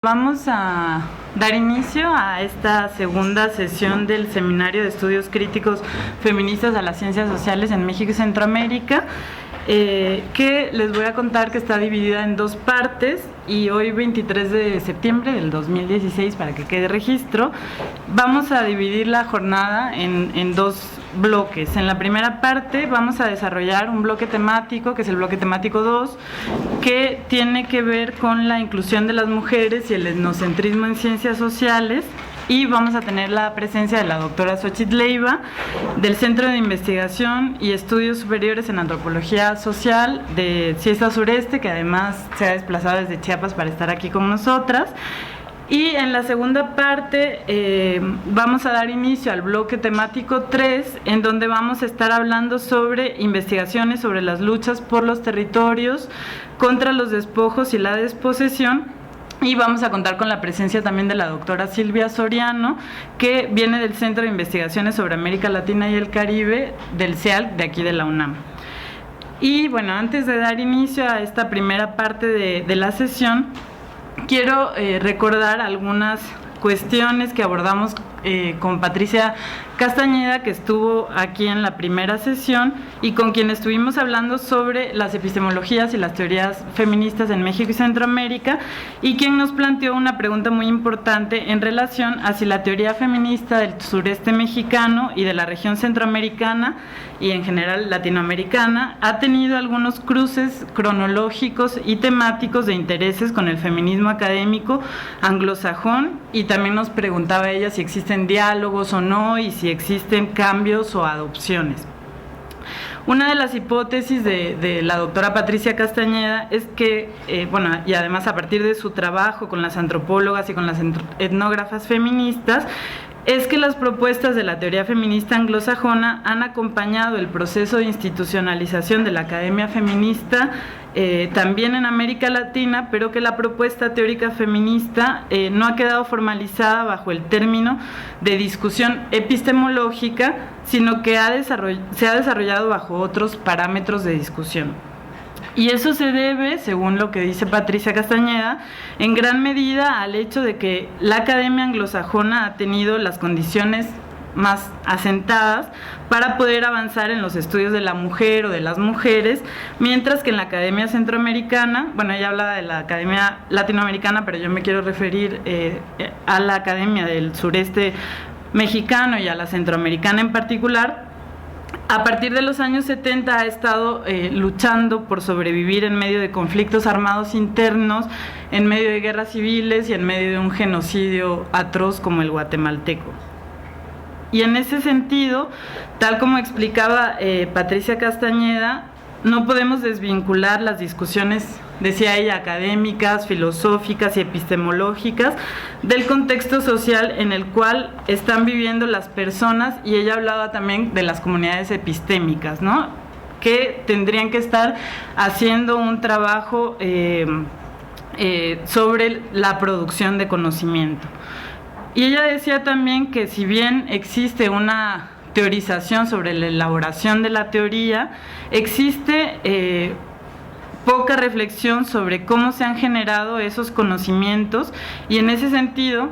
Vamos a dar inicio a esta segunda sesión del Seminario de Estudios Críticos Feministas a las Ciencias Sociales en México y Centroamérica, que les voy a contar que está dividida en dos partes, y hoy 23 de septiembre del 2016, para que quede registro, vamos a dividir la jornada en dos bloques. En la primera parte vamos a desarrollar un bloque temático, que es el bloque temático 2, que tiene que ver con la inclusión de las mujeres y el etnocentrismo en ciencias sociales, y vamos a tener la presencia de la doctora Xochitl Leiva, del Centro de Investigación y Estudios Superiores en Antropología Social de CIESA Sureste, que además se ha desplazado desde Chiapas para estar aquí con nosotras. Y en la segunda parte vamos a dar inicio al bloque temático 3, en donde vamos a estar hablando sobre investigaciones sobre las luchas por los territorios, contra los despojos y la desposesión. Y vamos a contar con la presencia también de la doctora Silvia Soriano, que viene del Centro de Investigaciones sobre América Latina y el Caribe, del CEALC, de aquí de la UNAM. Y bueno, antes de dar inicio a esta primera parte de la sesión, quiero recordar algunas cuestiones que abordamos con Patricia Castañeda, que estuvo aquí en la primera sesión y con quien estuvimos hablando sobre las epistemologías y las teorías feministas en México y Centroamérica, y quien nos planteó una pregunta muy importante en relación a si la teoría feminista del sureste mexicano y de la región centroamericana y en general latinoamericana ha tenido algunos cruces cronológicos y temáticos de intereses con el feminismo académico anglosajón, y también nos preguntaba ella si existen diálogos o no y si existen cambios o adopciones. Una de las hipótesis de la doctora Patricia Castañeda es que, y además a partir de su trabajo con las antropólogas y con las etnógrafas feministas, es que las propuestas de la teoría feminista anglosajona han acompañado el proceso de institucionalización de la academia feminista también en América Latina, pero que la propuesta teórica feminista no ha quedado formalizada bajo el término de discusión epistemológica, sino que se ha desarrollado bajo otros parámetros de discusión. Y eso se debe, según lo que dice Patricia Castañeda, en gran medida al hecho de que la academia anglosajona ha tenido las condiciones más asentadas para poder avanzar en los estudios de la mujer o de las mujeres, mientras que en la academia centroamericana, ella habla de la academia latinoamericana, pero yo me quiero referir a la academia del sureste mexicano y a la centroamericana en particular. A partir de los años 70 ha estado luchando por sobrevivir en medio de conflictos armados internos, en medio de guerras civiles y en medio de un genocidio atroz como el guatemalteco. Y en ese sentido, tal como explicaba Patricia Castañeda, no podemos desvincular las discusiones, decía ella, académicas, filosóficas y epistemológicas del contexto social en el cual están viviendo las personas, y ella hablaba también de las comunidades epistémicas, ¿no?, que tendrían que estar haciendo un trabajo sobre la producción de conocimiento. Y ella decía también que si bien existe una teorización sobre la elaboración de la teoría, existe poca reflexión sobre cómo se han generado esos conocimientos, y en ese sentido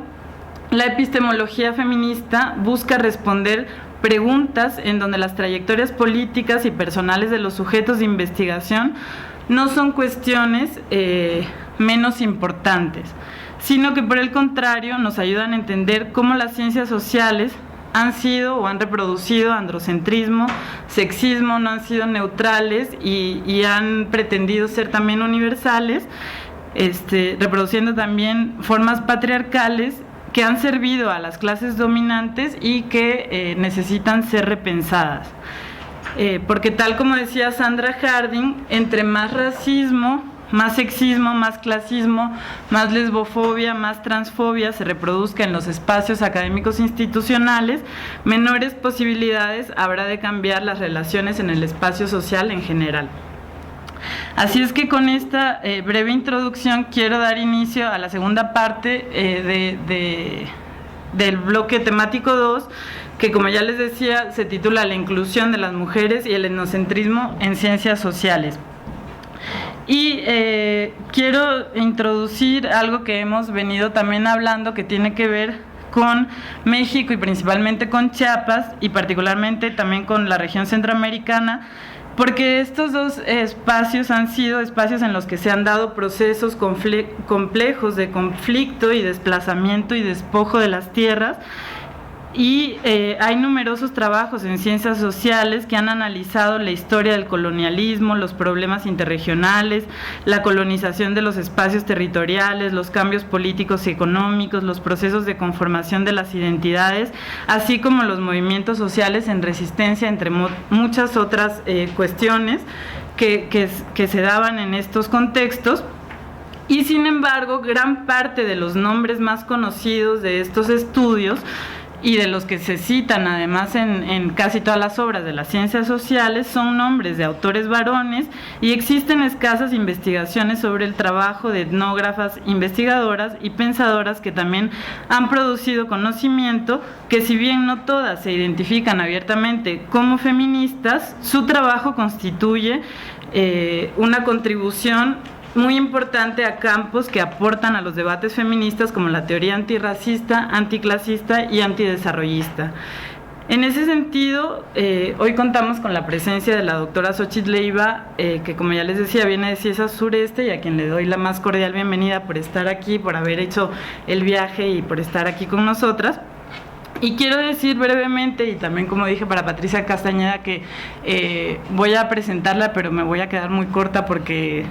la epistemología feminista busca responder preguntas en donde las trayectorias políticas y personales de los sujetos de investigación no son cuestiones menos importantes, sino que por el contrario nos ayudan a entender cómo las ciencias sociales han sido o han reproducido androcentrismo, sexismo, no han sido neutrales y han pretendido ser también universales, reproduciendo también formas patriarcales que han servido a las clases dominantes y que necesitan ser repensadas. Porque tal como decía Sandra Harding, entre más racismo, más sexismo, más clasismo, más lesbofobia, más transfobia se reproduzca en los espacios académicos institucionales, menores posibilidades habrá de cambiar las relaciones en el espacio social en general. Así es que con esta breve introducción quiero dar inicio a la segunda parte del bloque temático 2, que, como ya les decía, se titula La inclusión de las mujeres y el etnocentrismo en ciencias sociales. Y quiero introducir algo que hemos venido también hablando, que tiene que ver con México y principalmente con Chiapas y particularmente también con la región centroamericana, porque estos dos espacios han sido espacios en los que se han dado procesos complejos de conflicto y desplazamiento y despojo de las tierras. Y hay numerosos trabajos en ciencias sociales que han analizado la historia del colonialismo, los problemas interregionales, la colonización de los espacios territoriales, los cambios políticos y económicos, los procesos de conformación de las identidades, así como los movimientos sociales en resistencia, entre muchas otras cuestiones que se daban en estos contextos. Y sin embargo, gran parte de los nombres más conocidos de estos estudios y de los que se citan además en casi todas las obras de las ciencias sociales son nombres de autores varones, y existen escasas investigaciones sobre el trabajo de etnógrafas, investigadoras y pensadoras que también han producido conocimiento, que si bien no todas se identifican abiertamente como feministas, su trabajo constituye una contribución muy importante a campos que aportan a los debates feministas, como la teoría antirracista, anticlasista y antidesarrollista. En ese sentido, hoy contamos con la presencia de la doctora Xochitl Leiva, que como ya les decía, viene de CIESAS Sureste, y a quien le doy la más cordial bienvenida por estar aquí, por haber hecho el viaje y por estar aquí con nosotras. Y quiero decir brevemente, y también como dije para Patricia Castañeda, que voy a presentarla, pero me voy a quedar muy corta porque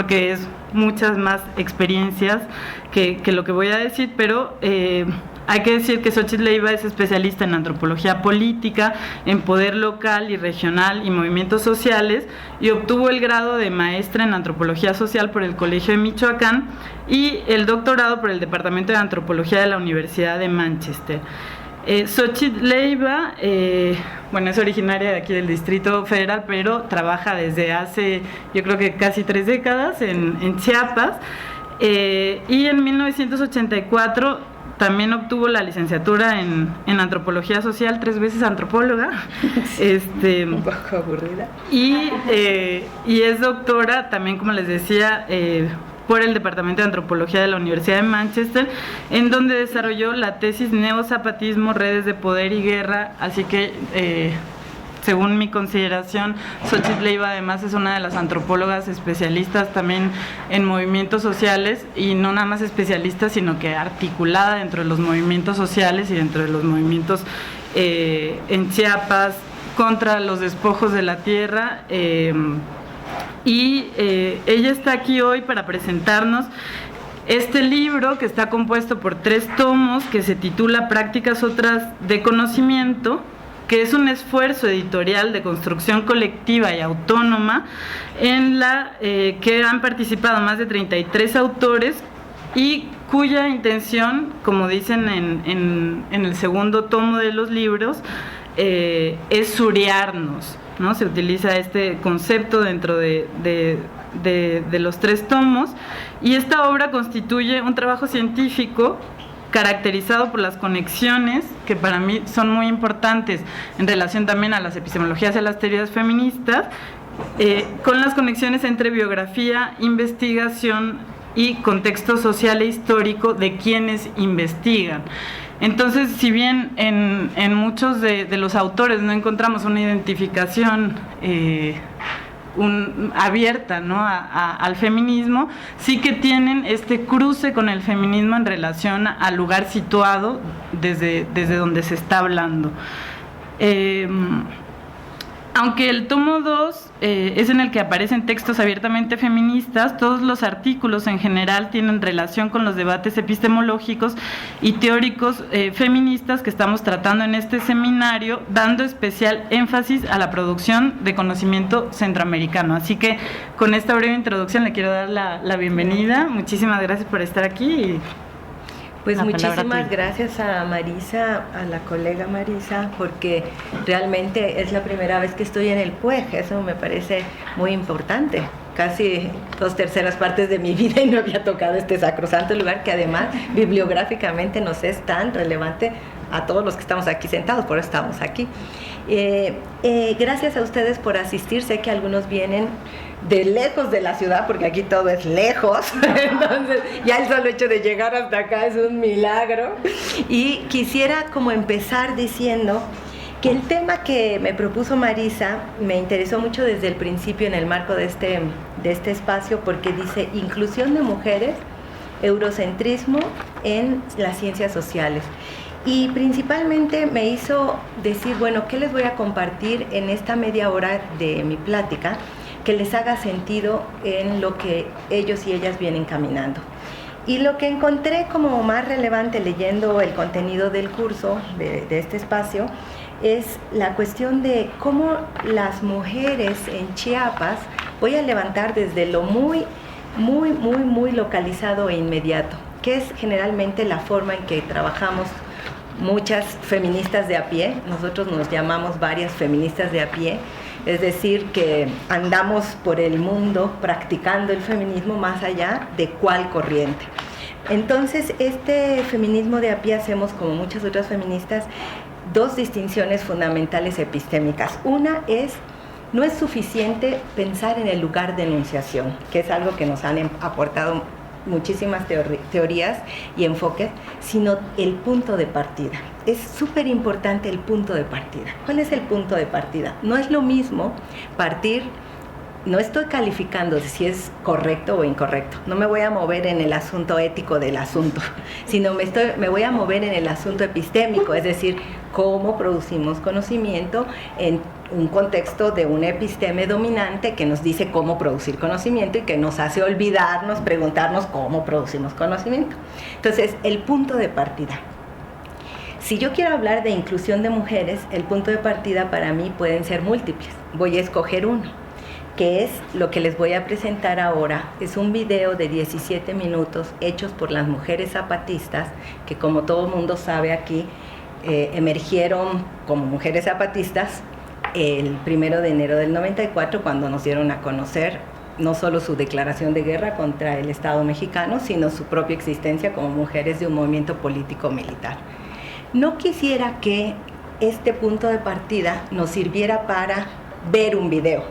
es muchas más experiencias que lo que voy a decir, pero hay que decir que Xochitl Leiva es especialista en antropología política, en poder local y regional y movimientos sociales, y obtuvo el grado de maestra en antropología social por el Colegio de Michoacán y el doctorado por el Departamento de Antropología de la Universidad de Manchester. Xochitl Leiva, es originaria de aquí del Distrito Federal, pero trabaja desde hace, yo creo que casi 3 décadas en Chiapas, y en 1984 también obtuvo la licenciatura en Antropología Social, 3 veces antropóloga. Un poco aburrida. Y es doctora también, como les decía, por el Departamento de Antropología de la Universidad de Manchester, en donde desarrolló la tesis Neozapatismo, redes de poder y guerra. Así que, según mi consideración, Xochitl Leiva además es una de las antropólogas especialistas también en movimientos sociales, y no nada más especialista, sino que articulada dentro de los movimientos sociales y dentro de los movimientos en Chiapas contra los despojos de la tierra. Ella está aquí hoy para presentarnos este libro, que está compuesto por 3 tomos, que se titula Prácticas otras de conocimiento, que es un esfuerzo editorial de construcción colectiva y autónoma en la que han participado más de 33 autores, y cuya intención, como dicen en el segundo tomo de los libros, es suriarnos, ¿no? Se utiliza este concepto dentro de los 3 tomos, y esta obra constituye un trabajo científico caracterizado por las conexiones, que para mí son muy importantes en relación también a las epistemologías y a las teorías feministas, con las conexiones entre biografía, investigación y contexto social e histórico de quienes investigan. Entonces, si bien en muchos de los autores no encontramos una identificación abierta, ¿no?, al feminismo, sí que tienen este cruce con el feminismo en relación al lugar situado desde donde se está hablando. Aunque el tomo 2 es en el que aparecen textos abiertamente feministas, todos los artículos en general tienen relación con los debates epistemológicos y teóricos feministas que estamos tratando en este seminario, dando especial énfasis a la producción de conocimiento centroamericano. Así que con esta breve introducción le quiero dar la bienvenida. Muchísimas gracias por estar aquí. Pues muchísimas gracias a Marisa, a la colega Marisa, porque realmente es la primera vez que estoy en el PUEG. Eso me parece muy importante. Casi 2/3 partes de mi vida y no había tocado este sacrosanto lugar, que además bibliográficamente nos es tan relevante a todos los que estamos aquí sentados, por eso estamos aquí. Gracias a ustedes por asistir. Sé que algunos vienen de lejos de la ciudad, porque aquí todo es lejos, entonces ya el solo hecho de llegar hasta acá es un milagro. Y quisiera como empezar diciendo que el tema que me propuso Marisa me interesó mucho desde el principio en el marco de este espacio, porque dice inclusión de mujeres, eurocentrismo en las ciencias sociales. Y principalmente me hizo decir, bueno, ¿qué les voy a compartir en esta media hora de mi plática que les haga sentido en lo que ellos y ellas vienen caminando? Y lo que encontré como más relevante leyendo el contenido del curso, de este espacio, es la cuestión de cómo las mujeres en Chiapas, voy a levantar desde lo muy localizado e inmediato, que es generalmente la forma en que trabajamos muchas feministas de a pie. Nosotros nos llamamos varias feministas de a pie, es decir, que andamos por el mundo practicando el feminismo más allá de cuál corriente. Entonces, este feminismo de a pie hacemos, como muchas otras feministas, dos distinciones fundamentales epistémicas. Una es, no es suficiente pensar en el lugar de enunciación, que es algo que nos han aportado muchísimas teorías y enfoques, sino el punto de partida. Es súper importante el punto de partida. ¿Cuál es el punto de partida? No es lo mismo partir, no estoy calificando si es correcto o incorrecto, no me voy a mover en el asunto ético del asunto, sino me voy a mover en el asunto epistémico, es decir, cómo producimos conocimiento en un contexto de una episteme dominante que nos dice cómo producir conocimiento y que nos hace olvidarnos, preguntarnos cómo producimos conocimiento. Entonces, el punto de partida. Si yo quiero hablar de inclusión de mujeres, el punto de partida para mí pueden ser múltiples. Voy a escoger uno, que es lo que les voy a presentar ahora. Es un video de 17 minutos hechos por las mujeres zapatistas, que como todo el mundo sabe aquí, emergieron como mujeres zapatistas el 1 de enero del 94, cuando nos dieron a conocer no solo su declaración de guerra contra el Estado mexicano, sino su propia existencia como mujeres de un movimiento político militar. No quisiera que este punto de partida nos sirviera para ver un video.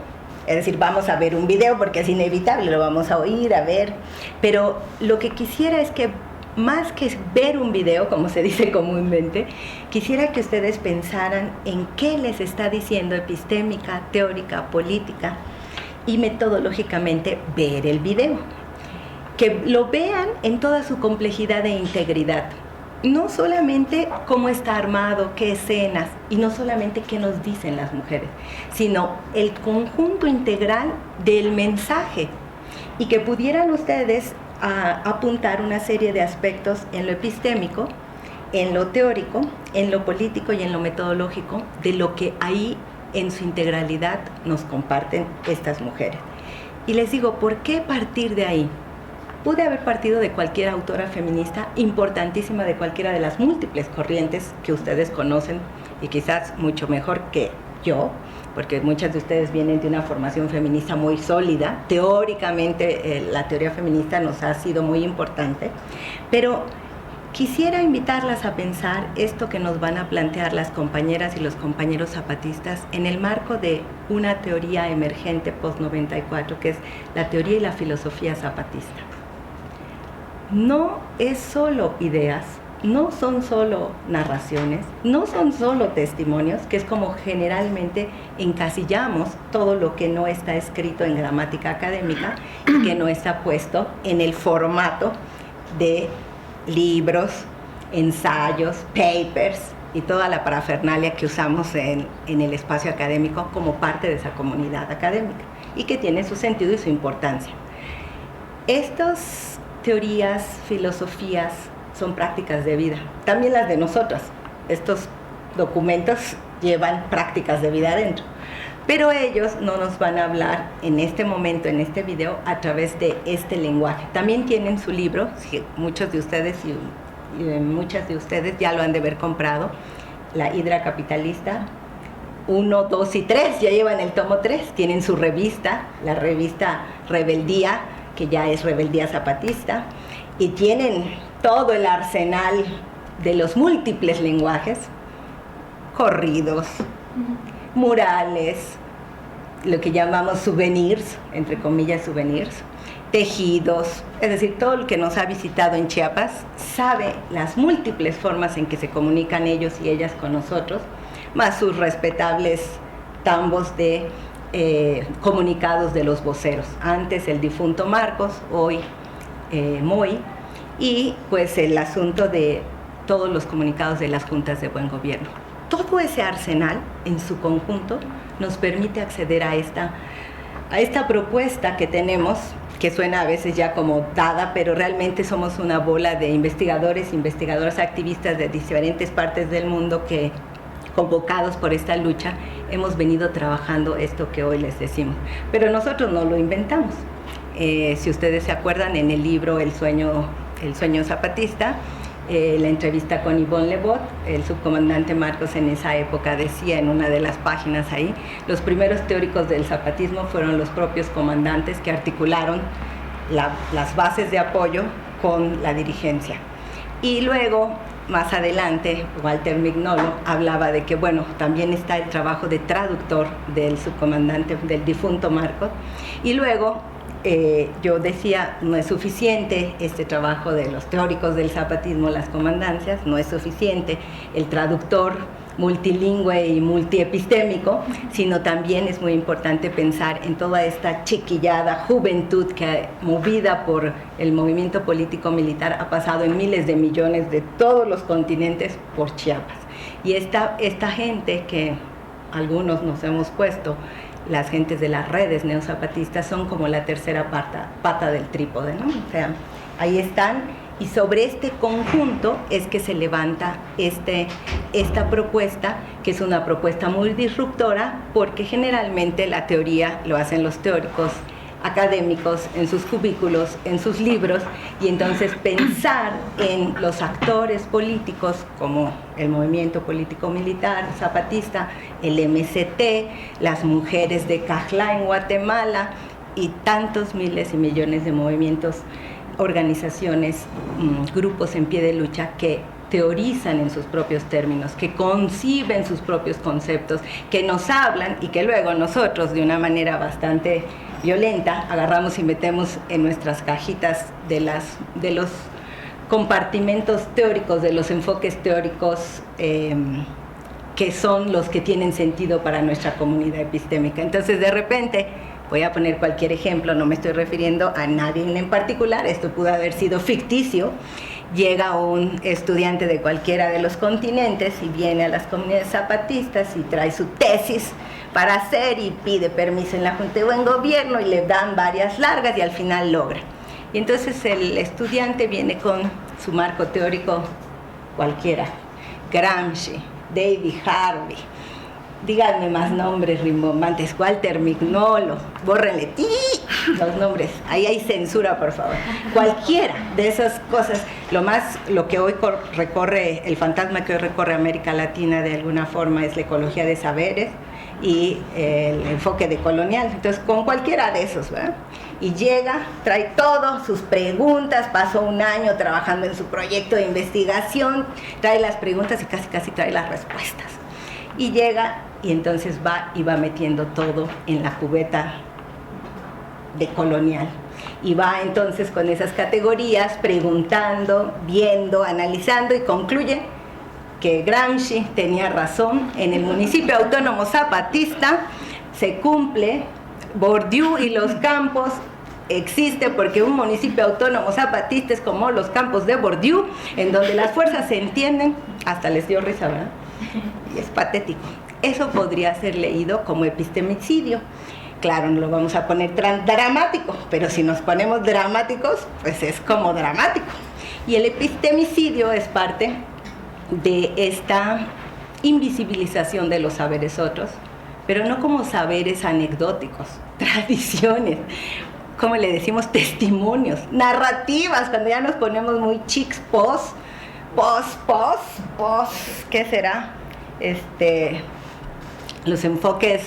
Es decir, vamos a ver un video porque es inevitable, lo vamos a oír, a ver. Pero lo que quisiera es que, más que ver un video, como se dice comúnmente, quisiera que ustedes pensaran en qué les está diciendo epistémica, teórica, política y metodológicamente ver el video. Que lo vean en toda su complejidad e integridad. No solamente cómo está armado, qué escenas, y no solamente qué nos dicen las mujeres, sino el conjunto integral del mensaje, y que pudieran ustedes apuntar una serie de aspectos en lo epistémico, en lo teórico, en lo político y en lo metodológico, de lo que ahí en su integralidad nos comparten estas mujeres. Y les digo, ¿por qué partir de ahí? Pude haber partido de cualquier autora feminista importantísima de cualquiera de las múltiples corrientes que ustedes conocen, y quizás mucho mejor que yo, porque muchas de ustedes vienen de una formación feminista muy sólida. Teóricamente, la teoría feminista nos ha sido muy importante, pero quisiera invitarlas a pensar esto que nos van a plantear las compañeras y los compañeros zapatistas en el marco de una teoría emergente post-94, que es la teoría y la filosofía zapatista. No es solo ideas, no son solo narraciones, no son solo testimonios, que es como generalmente encasillamos todo lo que no está escrito en gramática académica y que no está puesto en el formato de libros, ensayos, papers y toda la parafernalia que usamos en el espacio académico como parte de esa comunidad académica, y que tiene su sentido y su importancia. Estas teorías, filosofías, son prácticas de vida, también las de nosotras. Estos documentos llevan prácticas de vida adentro, pero ellos no nos van a hablar en este momento, en este video, a través de este lenguaje. También tienen su libro, muchos de ustedes y muchas de ustedes ya lo han de haber comprado, La Hidra Capitalista 1, 2 y 3, ya llevan el tomo 3, tienen su revista, la revista Rebeldía, que ya es Rebeldía Zapatista, y tienen todo el arsenal de los múltiples lenguajes, corridos, murales, lo que llamamos souvenirs, entre comillas souvenirs, tejidos, es decir, todo el que nos ha visitado en Chiapas sabe las múltiples formas en que se comunican ellos y ellas con nosotros, más sus respetables tambos de comunicados de los voceros. Antes el difunto Marcos, hoy Moy, y pues el asunto de todos los comunicados de las juntas de buen gobierno. Todo ese arsenal en su conjunto nos permite acceder a esta propuesta que tenemos, que suena a veces ya como dada, pero realmente somos una bola de investigadores, investigadoras, activistas de diferentes partes del mundo que, convocados por esta lucha, hemos venido trabajando esto que hoy les decimos. Pero nosotros no lo inventamos. Si ustedes se acuerdan, en el libro El sueño zapatista, la entrevista con Yvonne Lebot, el subcomandante Marcos en esa época decía en una de las páginas ahí, los primeros teóricos del zapatismo fueron los propios comandantes que articularon las bases de apoyo con la dirigencia. Y luego, más adelante, Walter Mignolo hablaba de que, bueno, también está el trabajo de traductor del subcomandante, del difunto Marcos, y luego yo decía, no es suficiente este trabajo de los teóricos del zapatismo, las comandancias, no es suficiente el traductor multilingüe y multiepistémico, sino también es muy importante pensar en toda esta chiquillada juventud que, movida por el movimiento político militar, ha pasado en miles de millones de todos los continentes por Chiapas. Y esta gente que algunos nos hemos puesto, las gentes de las redes neozapatistas, son como la tercera pata del trípode, ¿no? O sea, ahí están, y sobre este conjunto es que se levanta esta propuesta, que es una propuesta muy disruptora, porque generalmente la teoría lo hacen los teóricos académicos en sus cubículos, en sus libros, y entonces pensar en los actores políticos como el movimiento político militar zapatista, el MCT, las mujeres de Cajlá en Guatemala y tantos miles y millones de movimientos, organizaciones, grupos en pie de lucha que teorizan en sus propios términos, que conciben sus propios conceptos, que nos hablan y que luego nosotros, de una manera bastante violenta, agarramos y metemos en nuestras cajitas de los compartimentos teóricos, de los enfoques teóricos que son los que tienen sentido para nuestra comunidad epistémica. Entonces, de repente, voy a poner cualquier ejemplo, no me estoy refiriendo a nadie en particular, esto pudo haber sido ficticio. Llega un estudiante de cualquiera de los continentes y viene a las comunidades zapatistas y trae su tesis para hacer y pide permiso en la Junta de Buen Gobierno y le dan varias largas y al final logra. Y entonces el estudiante viene con su marco teórico cualquiera, Gramsci, David Harvey, díganme más nombres rimbombantes, Walter Mignolo, bórrenle los nombres, ahí hay censura, por favor. Cualquiera de esas cosas, lo que hoy recorre, el fantasma que hoy recorre América Latina de alguna forma es la ecología de saberes y el enfoque decolonial. Entonces, con cualquiera de esos, ¿verdad? Y llega, trae todo, sus preguntas, pasó un año trabajando en su proyecto de investigación, trae las preguntas y casi trae las respuestas. Y llega y entonces va metiendo todo en la cubeta decolonial. Y va entonces con esas categorías, preguntando, viendo, analizando, y concluye que Gramsci tenía razón. En el municipio autónomo zapatista se cumple Bourdieu y los campos existe porque un municipio autónomo zapatista es como los campos de Bourdieu, en donde las fuerzas se entienden. Hasta les dio risa, ¿verdad? Y es patético. Eso podría ser leído como epistemicidio. Claro, no lo vamos a poner tan dramático, pero si nos ponemos dramáticos, pues es como dramático. Y el epistemicidio es parte de esta invisibilización de los saberes otros, pero no como saberes anecdóticos, tradiciones, como le decimos, testimonios, narrativas, cuando ya nos ponemos muy chics, ¿qué será? Los enfoques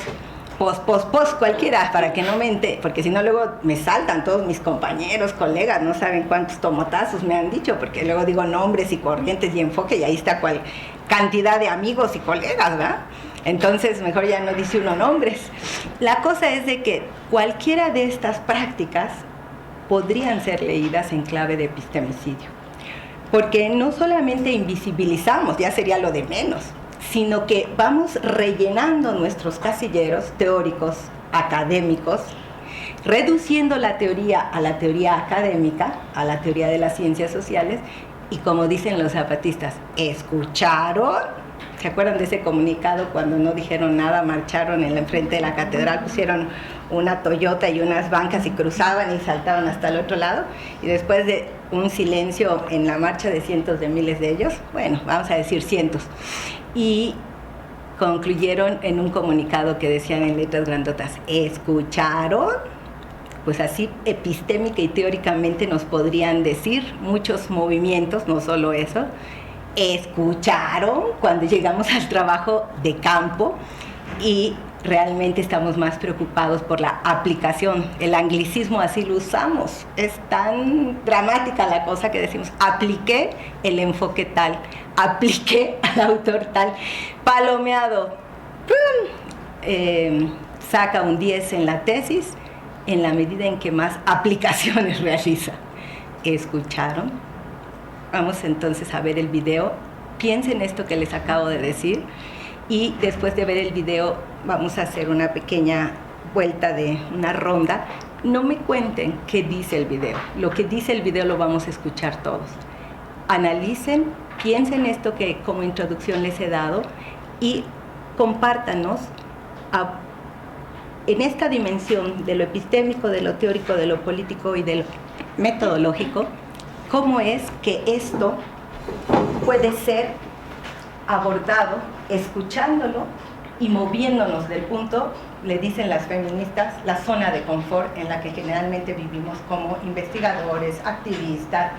cualquiera, para que no me porque si no luego me saltan todos mis compañeros, colegas, no saben cuántos tomotazos me han dicho, porque luego digo nombres y corrientes y enfoque y ahí está cual cantidad de amigos y colegas, ¿verdad? Entonces mejor ya no dice uno nombres. La cosa es de que cualquiera de estas prácticas podrían ser leídas en clave de epistemicidio, porque no solamente invisibilizamos, ya sería lo de menos, sino que vamos rellenando nuestros casilleros teóricos, académicos, reduciendo la teoría a la teoría académica, a la teoría de las ciencias sociales, y como dicen los zapatistas, ¿escucharon? ¿Se acuerdan de ese comunicado cuando no dijeron nada, marcharon en la enfrente de la catedral, pusieron una Toyota y unas bancas y cruzaban y saltaban hasta el otro lado? Y después de un silencio en la marcha de cientos de miles de ellos, bueno, vamos a decir cientos, y concluyeron en un comunicado que decían en letras grandotas, ¿escucharon? Pues así epistémica y teóricamente nos podrían decir muchos movimientos, no solo eso. ¿Escucharon? Cuando llegamos al trabajo de campo y realmente estamos más preocupados por la aplicación. El anglicismo así lo usamos. Es tan dramática la cosa que decimos, apliqué el enfoque tal, apliqué al autor tal, palomeado, saca un 10 en la tesis en la medida en que más aplicaciones realiza. ¿Escucharon? Vamos entonces a ver el video. Piensen esto que les acabo de decir y después de ver el video vamos a hacer una pequeña vuelta de una ronda. No me cuenten qué dice el video. Lo que dice el video lo vamos a escuchar todos. Analicen, piensen esto que como introducción les he dado y compártanos en esta dimensión de lo epistémico, de lo teórico, de lo político y de lo metodológico, cómo es que esto puede ser abordado escuchándolo y moviéndonos del punto, le dicen las feministas, la zona de confort en la que generalmente vivimos como investigadores, activistas,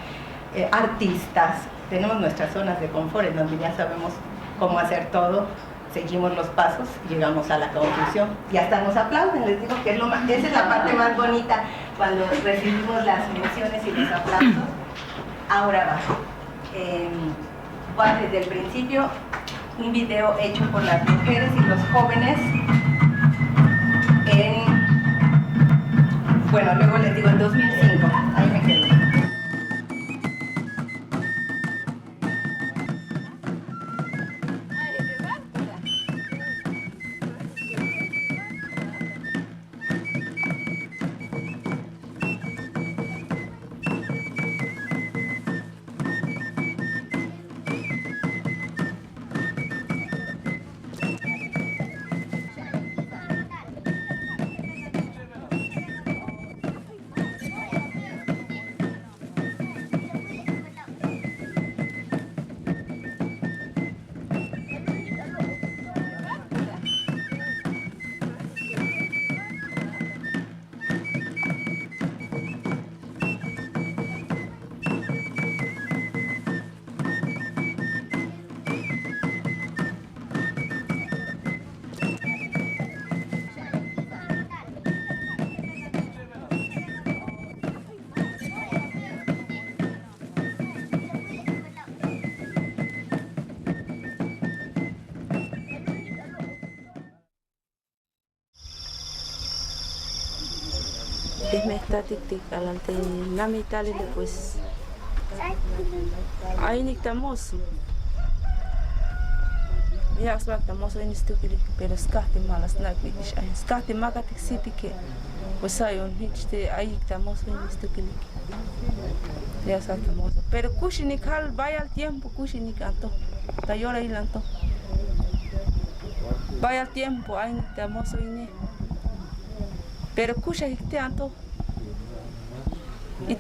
artistas. Tenemos nuestras zonas de confort en donde ya sabemos cómo hacer todo, seguimos los pasos, llegamos a la conclusión y hasta nos aplauden. Les digo que esa es la parte más bonita cuando recibimos las menciones y los aplausos. Ahora va desde el principio un video hecho por las mujeres y los jóvenes bueno, luego les digo en 2005, ahí me quedo. Desme estatic alante nami talile pues ahí nictamos ya estamos en estúpido pero escate malas nagnish escate magatic city que pues hay un hitchte ahí estamos en estúpido ya estamos pero kushinik hal vaya al tiempo kushinik anto tayora ilanto vaya al tiempo ahí estamos en pero kusha te anto y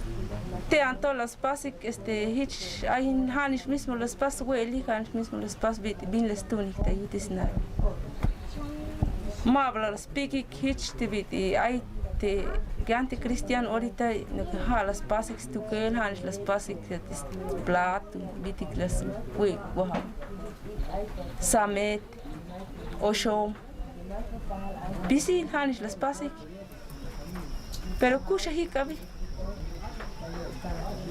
te anto los pasos hitch hay hanish mismo los pasos hueli hanish mismo los pasos bin les tunik te yitisna ma habla speaking hitch te bit hay te gante cristiano ahorita ha los pasos tu que hanish los pasos plat bitik las fue wow samet osho Pisin hanis las pasik. Pero kusha hikabi.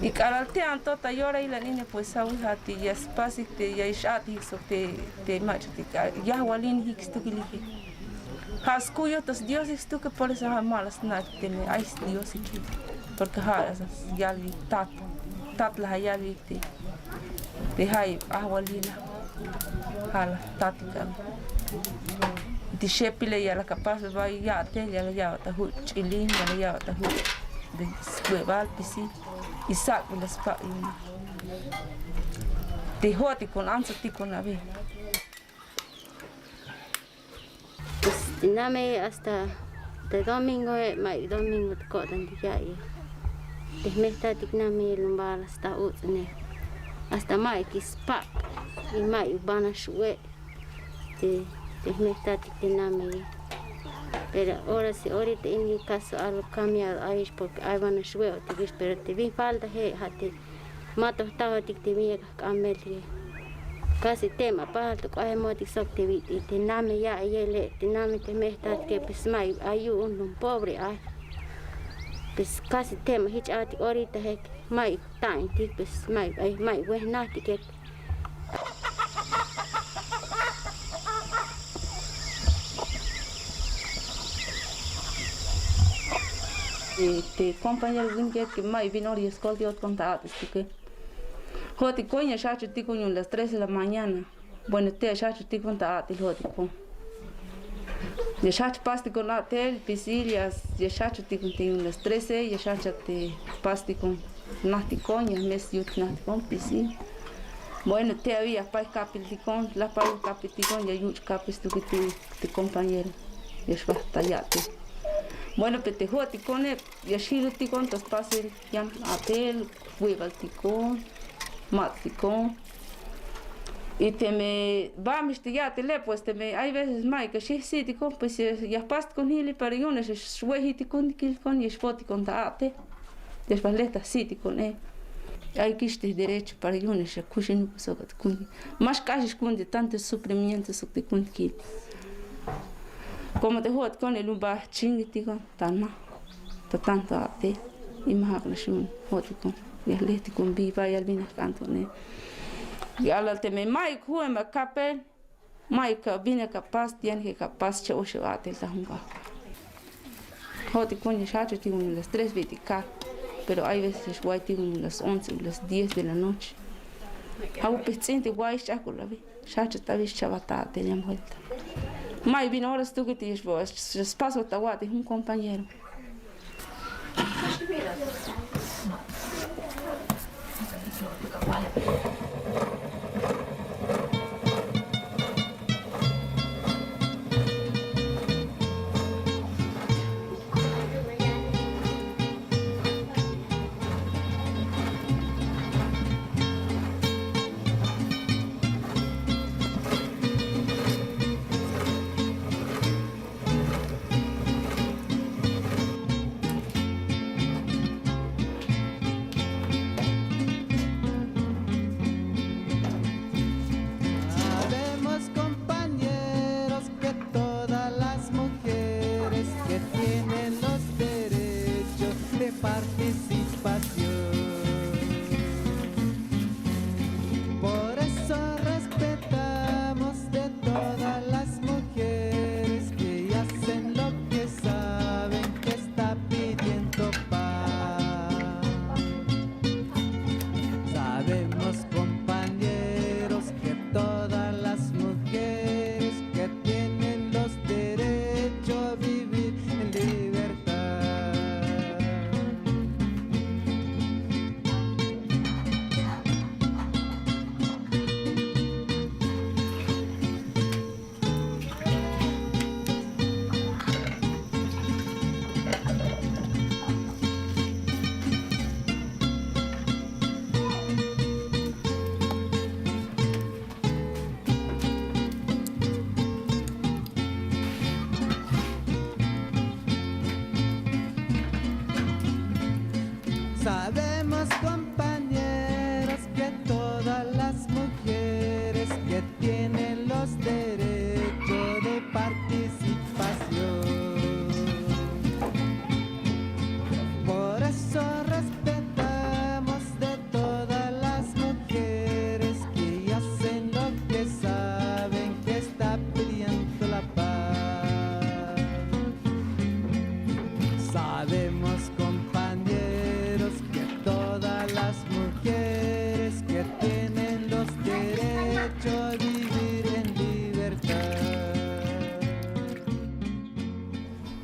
Y caraltean tota llora y la niña pues sabe hati ya spasik te ya ishati so te machati ya walin hiks tu kiliki. Has cuyo tos Dios es tu que por eso malas nat te me ay Dios aquí. Porque has ya vi tat la ya vi te hay ahwalina hala tatika. Di shepile ya la capaz va ya te ya ta hu chilin ya ta hu de hueval pisi y sac las pa te hoti con ansa ti con ave. Name hasta de domingo mai domingo ko dan dia ya. De mesta tikname lumbal hasta utne. Hasta mai kispa y mai bana shue. De mesta tikname. Pero ahora si ahorita en mi caso algo cambiado ahí es porque hay van a shue o te pero te vi falta he hati mato estaba tiktimia kameli. Casi tema para tu hay moti sokti y te name ya yele te name te mesta que pues mai ayu un pobre ay pues casi tema hich ati ahorita he mai tan ti pues mai ay mai buena ti que te compañero que mai vino y escolti ot contato que hoti coña chacho ti coño las 3 de la mañana. Bueno, te chacho ti conta ati hoti con. De chacho pasti con atel pisillas, de chacho ti con las 13 y chacho te pasti con nati coña mes yut nati con pisil. Bueno, te había pa capiticón, la pa capiticón ya yut capis tu que te compañero. Y es batallate. Bueno, pero te hoti con el y así ti con tos pasil yam atel, huevalticón. Maticón y te me va a ya te le pues te me hay veces más que sí te con pues ya past con hili para yo no se sueji te con y es foti con taate después leta sí te con hay que este derecho para yo no se cuchen so con más casi con de tantos suprimientos que con que como te hot con el un ba chingiti con tan ma tanto ate y más la shun hot con y el este con viva y al vino canto ne y al te me mai cuema capel mai que viene capaz tiene que capaz che o shate la hunga hoti con ya chacho tiene las 3:24 pero hay veces guay tiene las 11 las 10 de la noche hago pechente guay chaco la vi chacho está vi chavata te la vuelta mai vino horas tú que tienes vos paso taguate un compañero.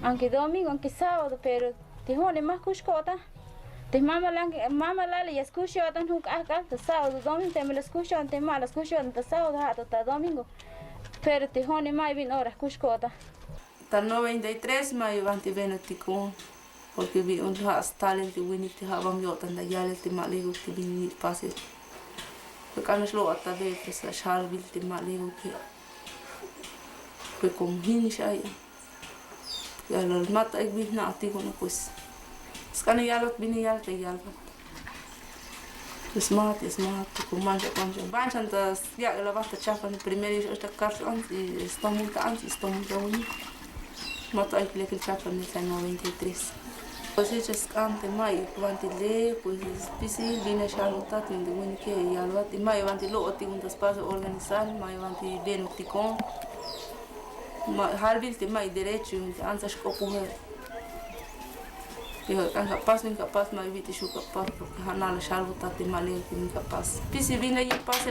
aunque domingo, aunque sábado, pero te jone más cuscota. Te mama la le escucho tan huk acá, te sábado, domingo, te me lo escucho, te mal escucho, te sábado, hasta domingo. Pero te jone más bien horas cuscota. Hasta 93 mai vanti venetico, porque vi un talent de winning te habam yo tan da yale te maligo te vini pase. Porque anos lo ata ve presa shalbil te maligo que como hinish aí. Ya lo mata ik vi na atigo no pues. Skana yalot bini yal te yalba. Smart, como manja. Banchan tas ya la basta chapa no primeiro esta carta antes, estou muito ruim. Mata ik lekel chapa no 93. Pues echas ante mai vanti le, pues pisi vine charlotat de win que yalba, e mai vanti lo oti un espaço organizar, mai vanti bem ticon. Harbil te mai direito, antes copo eu incapaz mais vite chu capaz porque hanala charlo tá te maleu que incapaz pisi vinga ir passe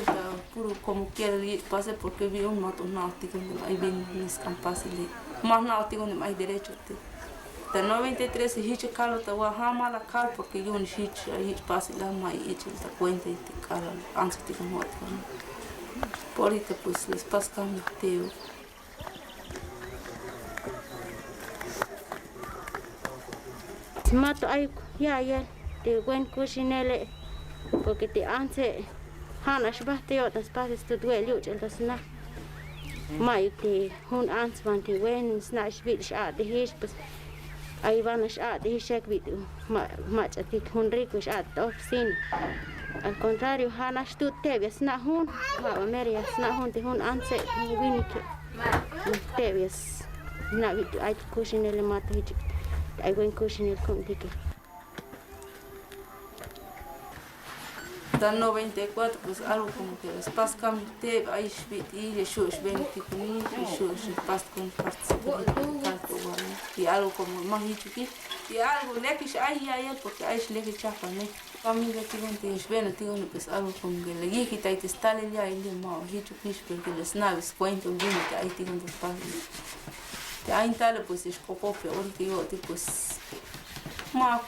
para puro como quer ir passe porque vi um mato náutico aí bem nesse campus ali mas náutico não mais direito da 93 hit calo tá wa hamala cal porque eu hit passe lá mais hit tá conta e calo antes de como outro por isso pues les pas cam teu Mato ay ya te buen cocinele porque te antes hanas bahteo tas pases tu duel el tas na mai te hun ans van te wen snash bit sha de his pues ay van sha de his shek bit ma chatik hun rico sha to sin al contrario hanas tu te ves na hun ha meria na hun te hun anse wini te ves na bit ay cocinele mato hich ay buen cocinel con tique. Da 94 pues algo como que les pas cam te aí spit e shows bem tipo ni shows pas com participar e algo como mais hito e algo lekish aí porque aí leki chapa né família que não tem bem tem um pues algo como que legi que tá está ali ainda mal hito fish porque les naves quanto bem que aí tem um pas aí tal pues escopou pior que eu tipo ma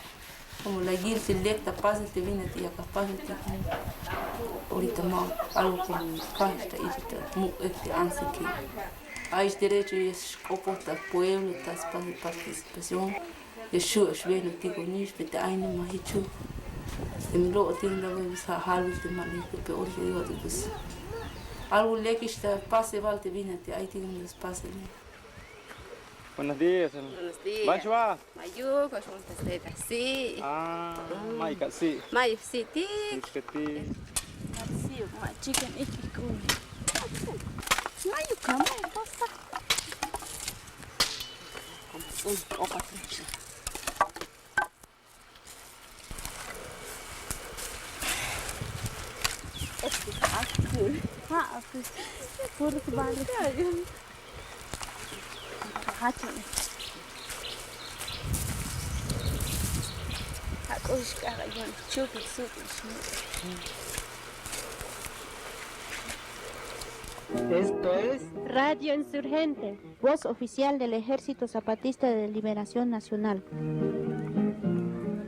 como la guir selecta pasa te viene te capaz de ahorita mal algo como casta y este anse que hay derecho y escopou da pueblo tas para participación e shows bem no tigo nisso te ainda mais hicho e me lo tinha da sa halus de malico pior que eu tipo algo leque está pase valte viene te aí tem um espaço ali. Buenos días. Buenos días. Manchua. Mayu, pues un testeta, sí. Ah, Maika, sí. Mayu, sí, ti. Chiquiti. Sí, ma chicken ikiku. Mayu, come on, pasa. Como un opa flecha. Este es azul. Ah, pues, por tu barrio. Hachane. Hakosh karayon, chupi supi. Esto es Radio Insurgente, voz oficial del Ejército Zapatista de Liberación Nacional.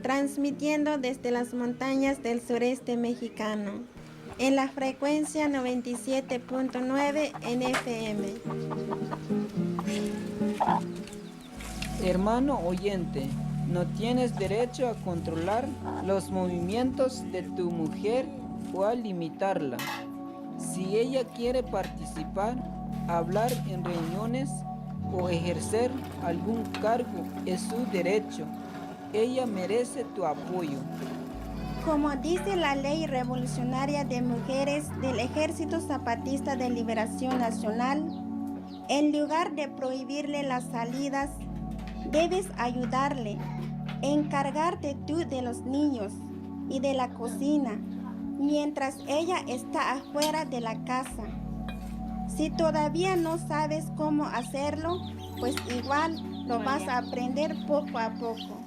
Transmitiendo desde las montañas del sureste mexicano, en la frecuencia 97.9 en FM. Hermano oyente, no tienes derecho a controlar los movimientos de tu mujer o a limitarla. Si ella quiere participar, hablar en reuniones o ejercer algún cargo, es su derecho. Ella merece tu apoyo. Como dice la Ley Revolucionaria de Mujeres del Ejército Zapatista de Liberación Nacional, en lugar de prohibirle las salidas, debes ayudarle, encargarte tú de los niños y de la cocina, mientras ella está afuera de la casa. Si todavía no sabes cómo hacerlo, pues igual lo vas a aprender poco a poco.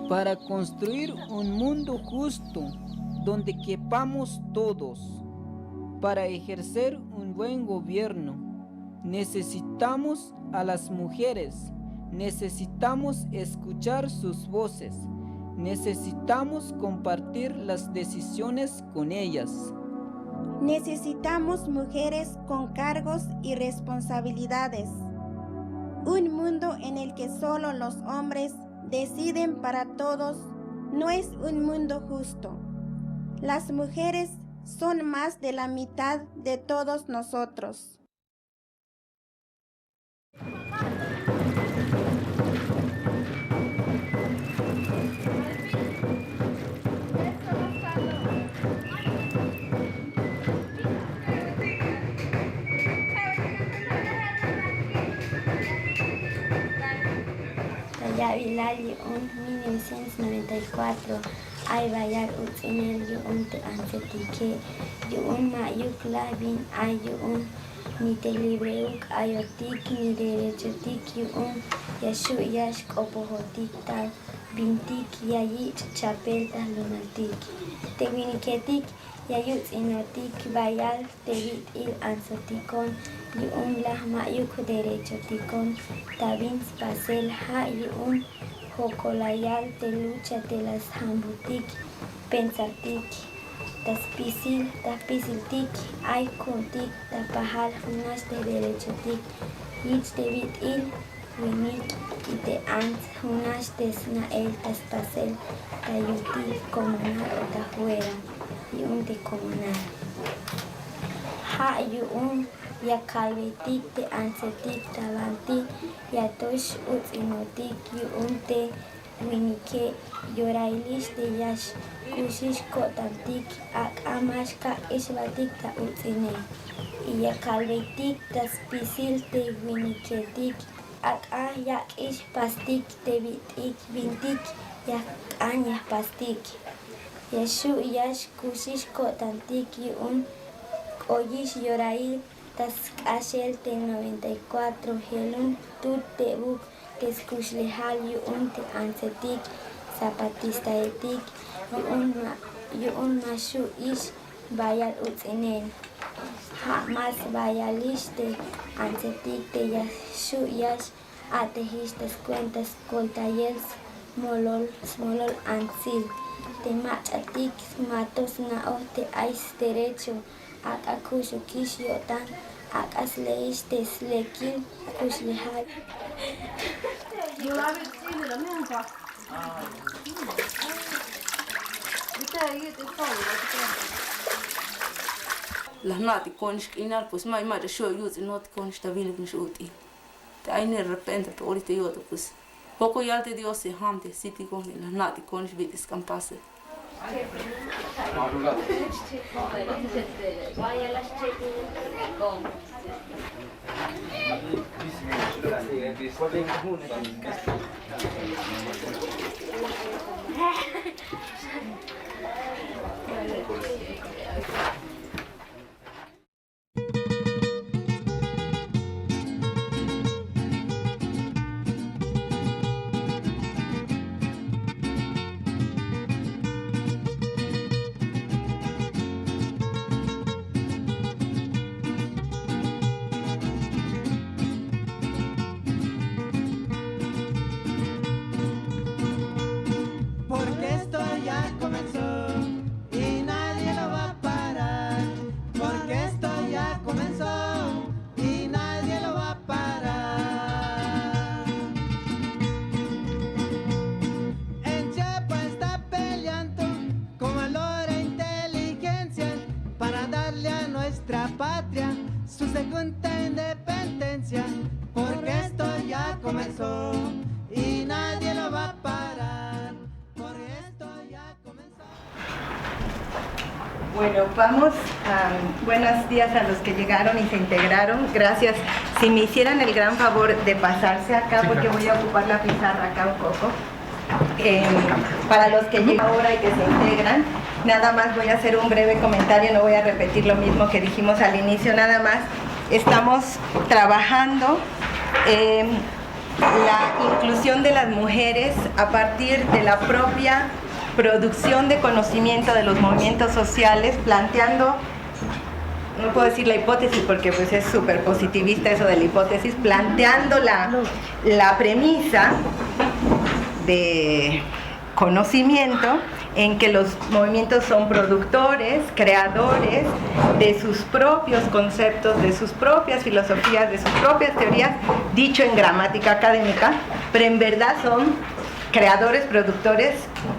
Para construir un mundo justo, donde quepamos todos, para ejercer un buen gobierno, necesitamos a las mujeres, Necesitamos escuchar sus voces. Necesitamos compartir las decisiones con ellas. Necesitamos mujeres con cargos y responsabilidades. Un mundo en el que solo los hombres deciden para todos no es un mundo justo. Las mujeres son más de la mitad de todos nosotros. Yavilali 1994 ay bayar utsinel te ansetike mayuk labin ay ni te libreuk ayotik ni derechotik yashu yash opohotik tal bintik yayit chapelta lunatik te winiketik yayut inotik bayal te vit il ansotikon lah mayuk derechotikon tabin spasel ha hokolayal te lucha te las hambutik pensatik taspisil ay kontik tapahal hunas te derechotik ich te vit il winit y te ant hunas te snael taspasel tayutil comunal o tafuera te comunal ha ya kalvetik te ansetik talantik ya tosh utinotik te winike yorailish te yash kushish kotantik ak amash ka ishvatik ta utine ya kalvetik taspisil te winiketik ak yak ish pastik te bitik bintik yak anya pastik yashu yash kushish kotantik oyish yorail tas ashel te 94 helun tut te buk te skuslehal te ansetik zapatista etik mashu ish bayal utsinen ha mas bayalish te ansetik te yashu yash atehish te cuentas coltayels molol ansil te machatik matos nao te ais derecho ak akushu kish yotan ak asleish te slekil kuslehal las nati konsk inar pues mai show yut not konsk ta vin shuti te ai de repente pe orite yoto pues poco ya te dios se hamte siti con las nati konsk vitis campase Bueno, vamos a buenos días a los que llegaron y se integraron. Gracias. Si me hicieran el gran favor de pasarse acá, porque voy a ocupar la pizarra acá un poco. Para los que llegan ahora y que se integran, nada más voy a hacer un breve comentario, no voy a repetir lo mismo que dijimos al inicio, nada más. Estamos trabajando la inclusión de las mujeres a partir de la propia producción de conocimiento de los movimientos sociales, planteando no puedo decir la hipótesis porque pues es súper positivista eso de la hipótesis, planteando la premisa de conocimiento en que los movimientos son productores, creadores de sus propios conceptos, de sus propias filosofías, de sus propias teorías, dicho en gramática académica, pero en verdad son creadores, productores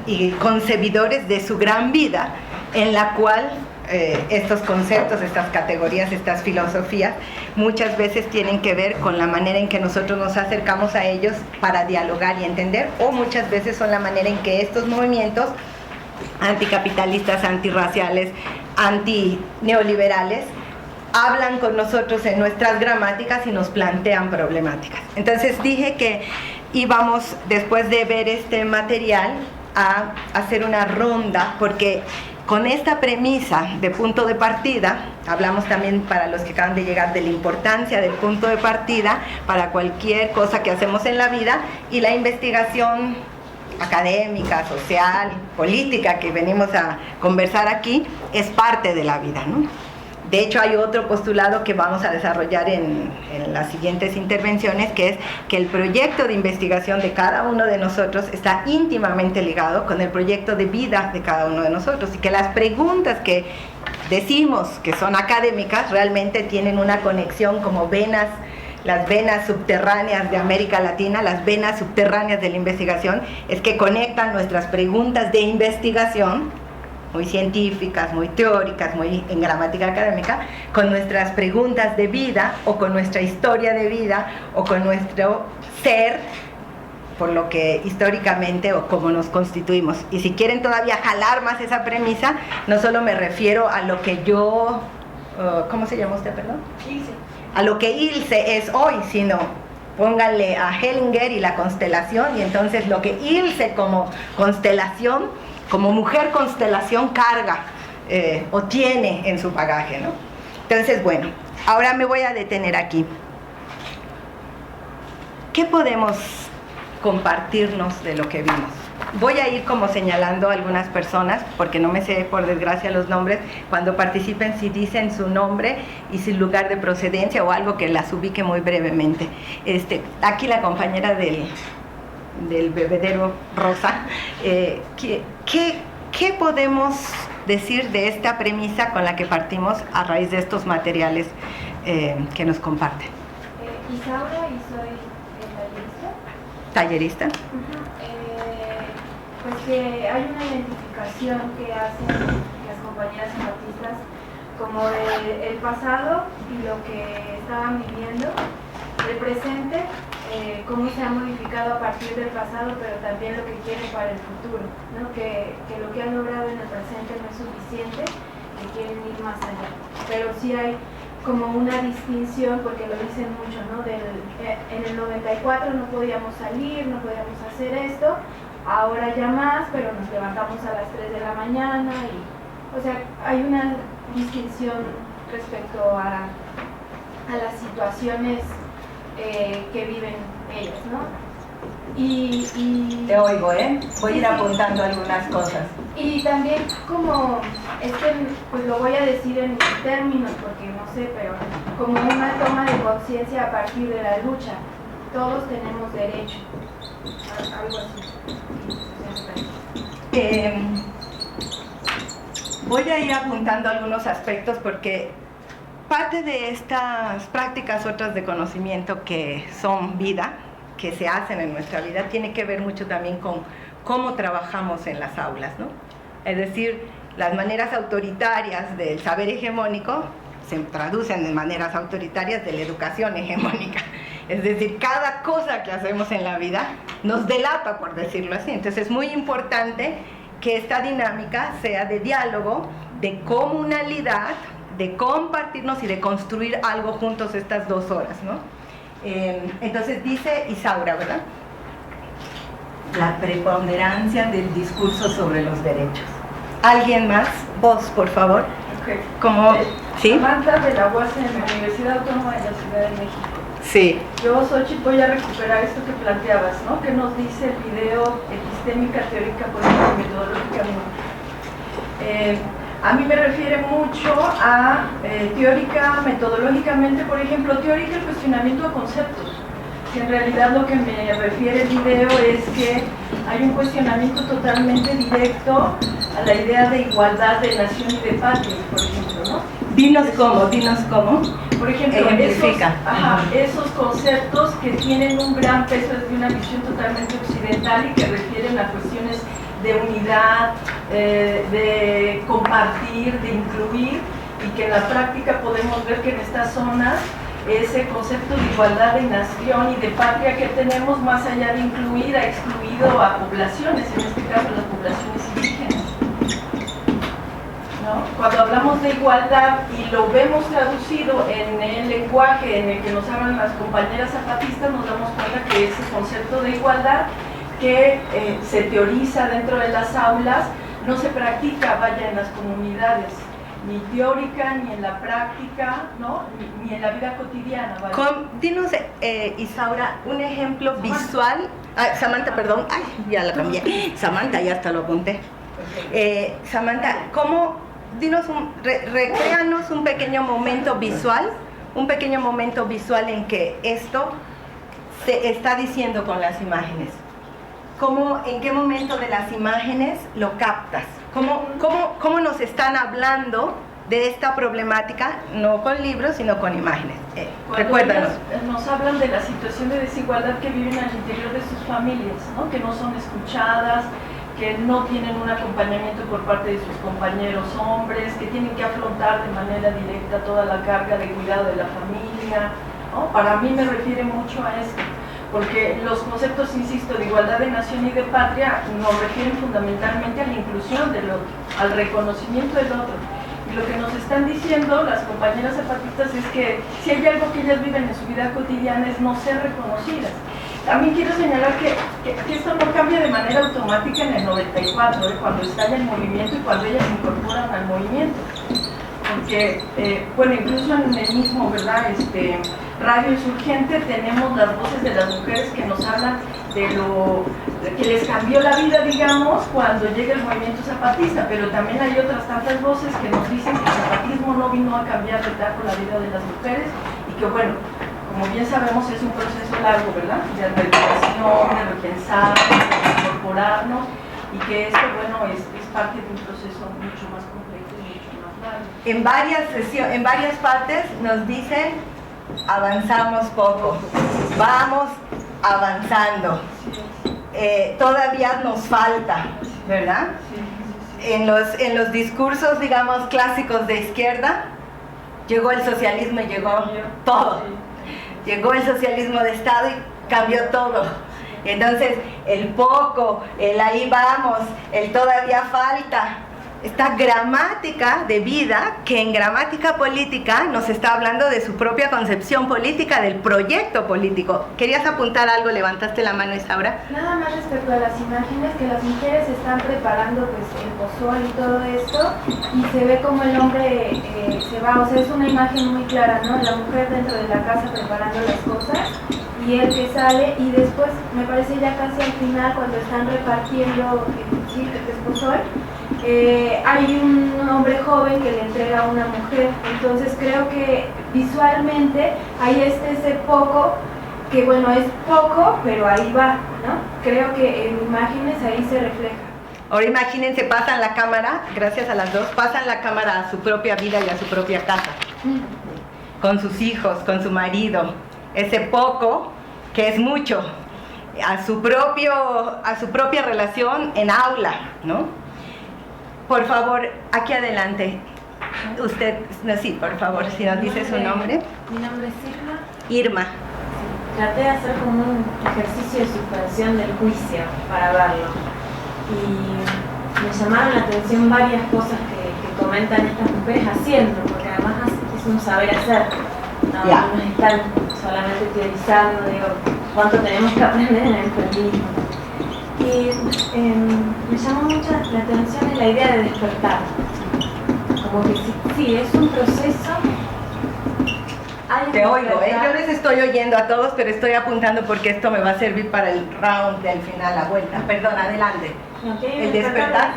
y concebidores de su gran vida, en la cual estos conceptos, estas categorías, estas filosofías, muchas veces tienen que ver con la manera en que nosotros nos acercamos a ellos para dialogar y entender, o muchas veces son la manera en que estos movimientos anticapitalistas, antirraciales, antineoliberales, hablan con nosotros en nuestras gramáticas y nos plantean problemáticas. Entonces dije que íbamos, después de ver este material, a hacer una ronda, porque con esta premisa de punto de partida, hablamos también para los que acaban de llegar de la importancia del punto de partida para cualquier cosa que hacemos en la vida, y la investigación académica, social, política que venimos a conversar aquí es parte de la vida, ¿no? De hecho, hay otro postulado que vamos a desarrollar en las siguientes intervenciones, que es que el proyecto de investigación de cada uno de nosotros está íntimamente ligado con el proyecto de vida de cada uno de nosotros, y que las preguntas que decimos que son académicas realmente tienen una conexión como venas, las venas subterráneas de América Latina, las venas subterráneas de la investigación, es que conectan nuestras preguntas de investigación, muy científicas, muy teóricas, muy en gramática académica, con nuestras preguntas de vida, o con nuestra historia de vida, o con nuestro ser, por lo que históricamente o cómo nos constituimos. Y si quieren todavía jalar más esa premisa, no solo me refiero a lo que yo, ¿cómo se llama usted, perdón? Ilse. A lo que Ilse es hoy, sino pónganle a Hellinger y la constelación, y entonces lo que Ilse como constelación, como mujer constelación, carga o tiene en su bagaje, ¿no? Entonces, bueno, ahora me voy a detener aquí. ¿Qué podemos compartirnos de lo que vimos? Voy a ir como señalando a algunas personas, porque no me sé por desgracia los nombres. Cuando participen, si dicen su nombre y su lugar de procedencia o algo que las ubique muy brevemente. Aquí la compañera del bebedero rosa, ¿qué podemos decir de esta premisa con la que partimos a raíz de estos materiales que nos comparten? Isaura, y soy tallerista. ¿Tallerista? Pues que hay una identificación que hacen las compañeras zapatistas como el pasado y lo que estaban viviendo, el presente, cómo se ha modificado a partir del pasado, pero también lo que quieren para el futuro, ¿no? Que lo que han logrado en el presente no es suficiente, que quieren ir más allá. Pero sí hay como una distinción, porque lo dicen mucho, ¿no? En el 94 no podíamos salir, no podíamos hacer esto, ahora ya más, pero nos levantamos a las 3 de la mañana, y, o sea, hay una distinción respecto a las situaciones que viven ellas, ¿no? Y te oigo, voy a ir apuntando algunas cosas. Y también como, pues lo voy a decir en mis términos, porque no sé, pero como una toma de conciencia a partir de la lucha. Todos tenemos derecho, algo así. Voy a ir apuntando algunos aspectos, porque parte de estas prácticas, otras de conocimiento que son vida, que se hacen en nuestra vida, tiene que ver mucho también con cómo trabajamos en las aulas, ¿no? Es decir, las maneras autoritarias del saber hegemónico se traducen en maneras autoritarias de la educación hegemónica. Es decir, cada cosa que hacemos en la vida nos delata, por decirlo así. Entonces es muy importante que esta dinámica sea de diálogo, de comunalidad, de compartirnos y de construir algo juntos estas 2 horas, ¿no? Entonces dice Isaura, ¿verdad? La preponderancia del discurso sobre los derechos. ¿Alguien más? Vos, por favor. Okay. ¿Cómo? ¿Sí? Samantha de la UASM, Universidad Autónoma de la Ciudad de México. Sí. Yo, Xochitl, voy a recuperar esto que planteabas, ¿no? ¿Qué nos dice el video epistémica, teórica, política y metodológicamente? a mí me refiere mucho a teórica, metodológicamente, por ejemplo, teórica el cuestionamiento a conceptos. Que en realidad lo que me refiere el video es que hay un cuestionamiento totalmente directo a la idea de igualdad de nación y de patria, por ejemplo, ¿no? Dinos cómo. Por ejemplo, esos conceptos que tienen un gran peso desde una visión totalmente occidental y que refieren a cuestiones de unidad, de compartir, de incluir, y que en la práctica podemos ver que en estas zonas ese concepto de igualdad de nación y de patria que tenemos, más allá de incluir, ha excluido a poblaciones, en este caso las poblaciones indígenas, ¿no? Cuando hablamos de igualdad y lo vemos traducido en el lenguaje en el que nos hablan las compañeras zapatistas, nos damos cuenta que ese concepto de igualdad que se teoriza dentro de las aulas no se practica, vaya, en las comunidades, ni teórica, ni en la práctica, ¿no? Ni en la vida cotidiana. Dinos, Isaura, un ejemplo visual. Samantha, perdón, ya la cambié. Samantha, ya hasta lo apunté. Samantha, recréanos un pequeño momento visual en que esto se está diciendo con las imágenes. ¿En qué momento de las imágenes lo captas? ¿Cómo nos están hablando de esta problemática, no con libros, sino con imágenes? Recuérdanos. Nos hablan de la situación de desigualdad que viven al interior de sus familias, ¿no? Que no son escuchadas, que no tienen un acompañamiento por parte de sus compañeros hombres, que tienen que afrontar de manera directa toda la carga de cuidado de la familia, ¿no? Para mí me refiere mucho a esto, porque los conceptos, insisto, de igualdad de nación y de patria nos refieren fundamentalmente a la inclusión del otro, al reconocimiento del otro. Y lo que nos están diciendo las compañeras zapatistas es que si hay algo que ellas viven en su vida cotidiana es no ser reconocidas. También quiero señalar que esto no cambia de manera automática en el 94, cuando estalla el movimiento y cuando ellas se incorporan al movimiento. Porque, bueno, incluso en el mismo, ¿verdad?, Radio Insurgente tenemos las voces de las mujeres que nos hablan de lo que les cambió la vida, digamos, cuando llega el movimiento zapatista, pero también hay otras tantas voces que nos dicen que el zapatismo no vino a cambiar de tajo la vida de las mujeres y que, bueno, como bien sabemos, es un proceso largo, ¿verdad?, de reparación, de repensar, de incorporarnos, y que esto, bueno, es parte de un proceso mucho más complejo y mucho más largo. En varias partes nos dicen: avanzamos poco, vamos avanzando, todavía nos falta, ¿verdad? En los discursos, digamos, clásicos de izquierda, llegó el socialismo y llegó todo. Llegó el socialismo de Estado y cambió todo. Entonces, el poco, el ahí vamos, el todavía falta, esta gramática de vida que en gramática política nos está hablando de su propia concepción política, del proyecto político. ¿Querías apuntar algo? Levantaste la mano, Isaura. Nada más respecto a las imágenes, que las mujeres están preparando pues el pozol y todo esto, y se ve como el hombre se va, o sea, es una imagen muy clara, ¿no? La mujer dentro de la casa preparando las cosas, y él que sale, y después, me parece ya casi al final, cuando están repartiendo el pozol, hay un hombre joven que le entrega a una mujer. Entonces creo que visualmente ahí está ese poco, que bueno, es poco, pero ahí va, ¿no? Creo que en imágenes ahí se refleja. Ahora imagínense, pasan la cámara, gracias a las dos, pasan la cámara a su propia vida y a su propia casa, con sus hijos, con su marido, ese poco que es mucho, a su propia relación en aula, ¿no? Por favor, aquí adelante. Usted, no, sí, por favor, si nos dice su nombre. Mi nombre es Irma. Irma. Traté de hacer como un ejercicio de suspensión del juicio para verlo. Y me llamaron la atención varias cosas que comentan estas mujeres haciendo, porque además es un saber hacer. No, no están solamente teorizando, digo, cuánto tenemos que aprender en el feminismo. Y me llamó mucho la atención la idea de despertar. Como que sí, es un proceso. Te oigo, yo les estoy oyendo a todos, pero estoy apuntando porque esto me va a servir para el round del final, la vuelta. Perdón, adelante. Okay, el despertar.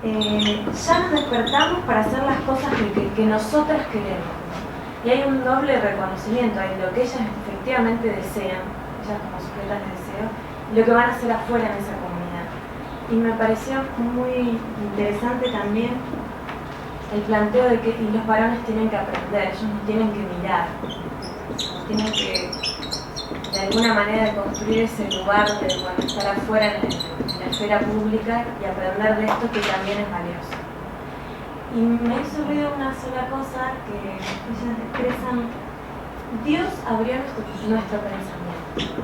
ya nos despertamos para hacer las cosas que nosotras queremos. Y hay un doble reconocimiento, hay lo que ellas efectivamente desean, ellas como sujetas de deseo, y lo que van a hacer afuera en esa comunidad. Y me pareció muy interesante también el planteo de que los varones tienen que aprender, ellos no tienen que mirar, tienen que de alguna manera construir ese lugar de estar afuera en la esfera pública y aprender de esto que también es valioso. Y me hizo ruido una sola cosa que ellas expresan: Dios abrió nuestro pensamiento.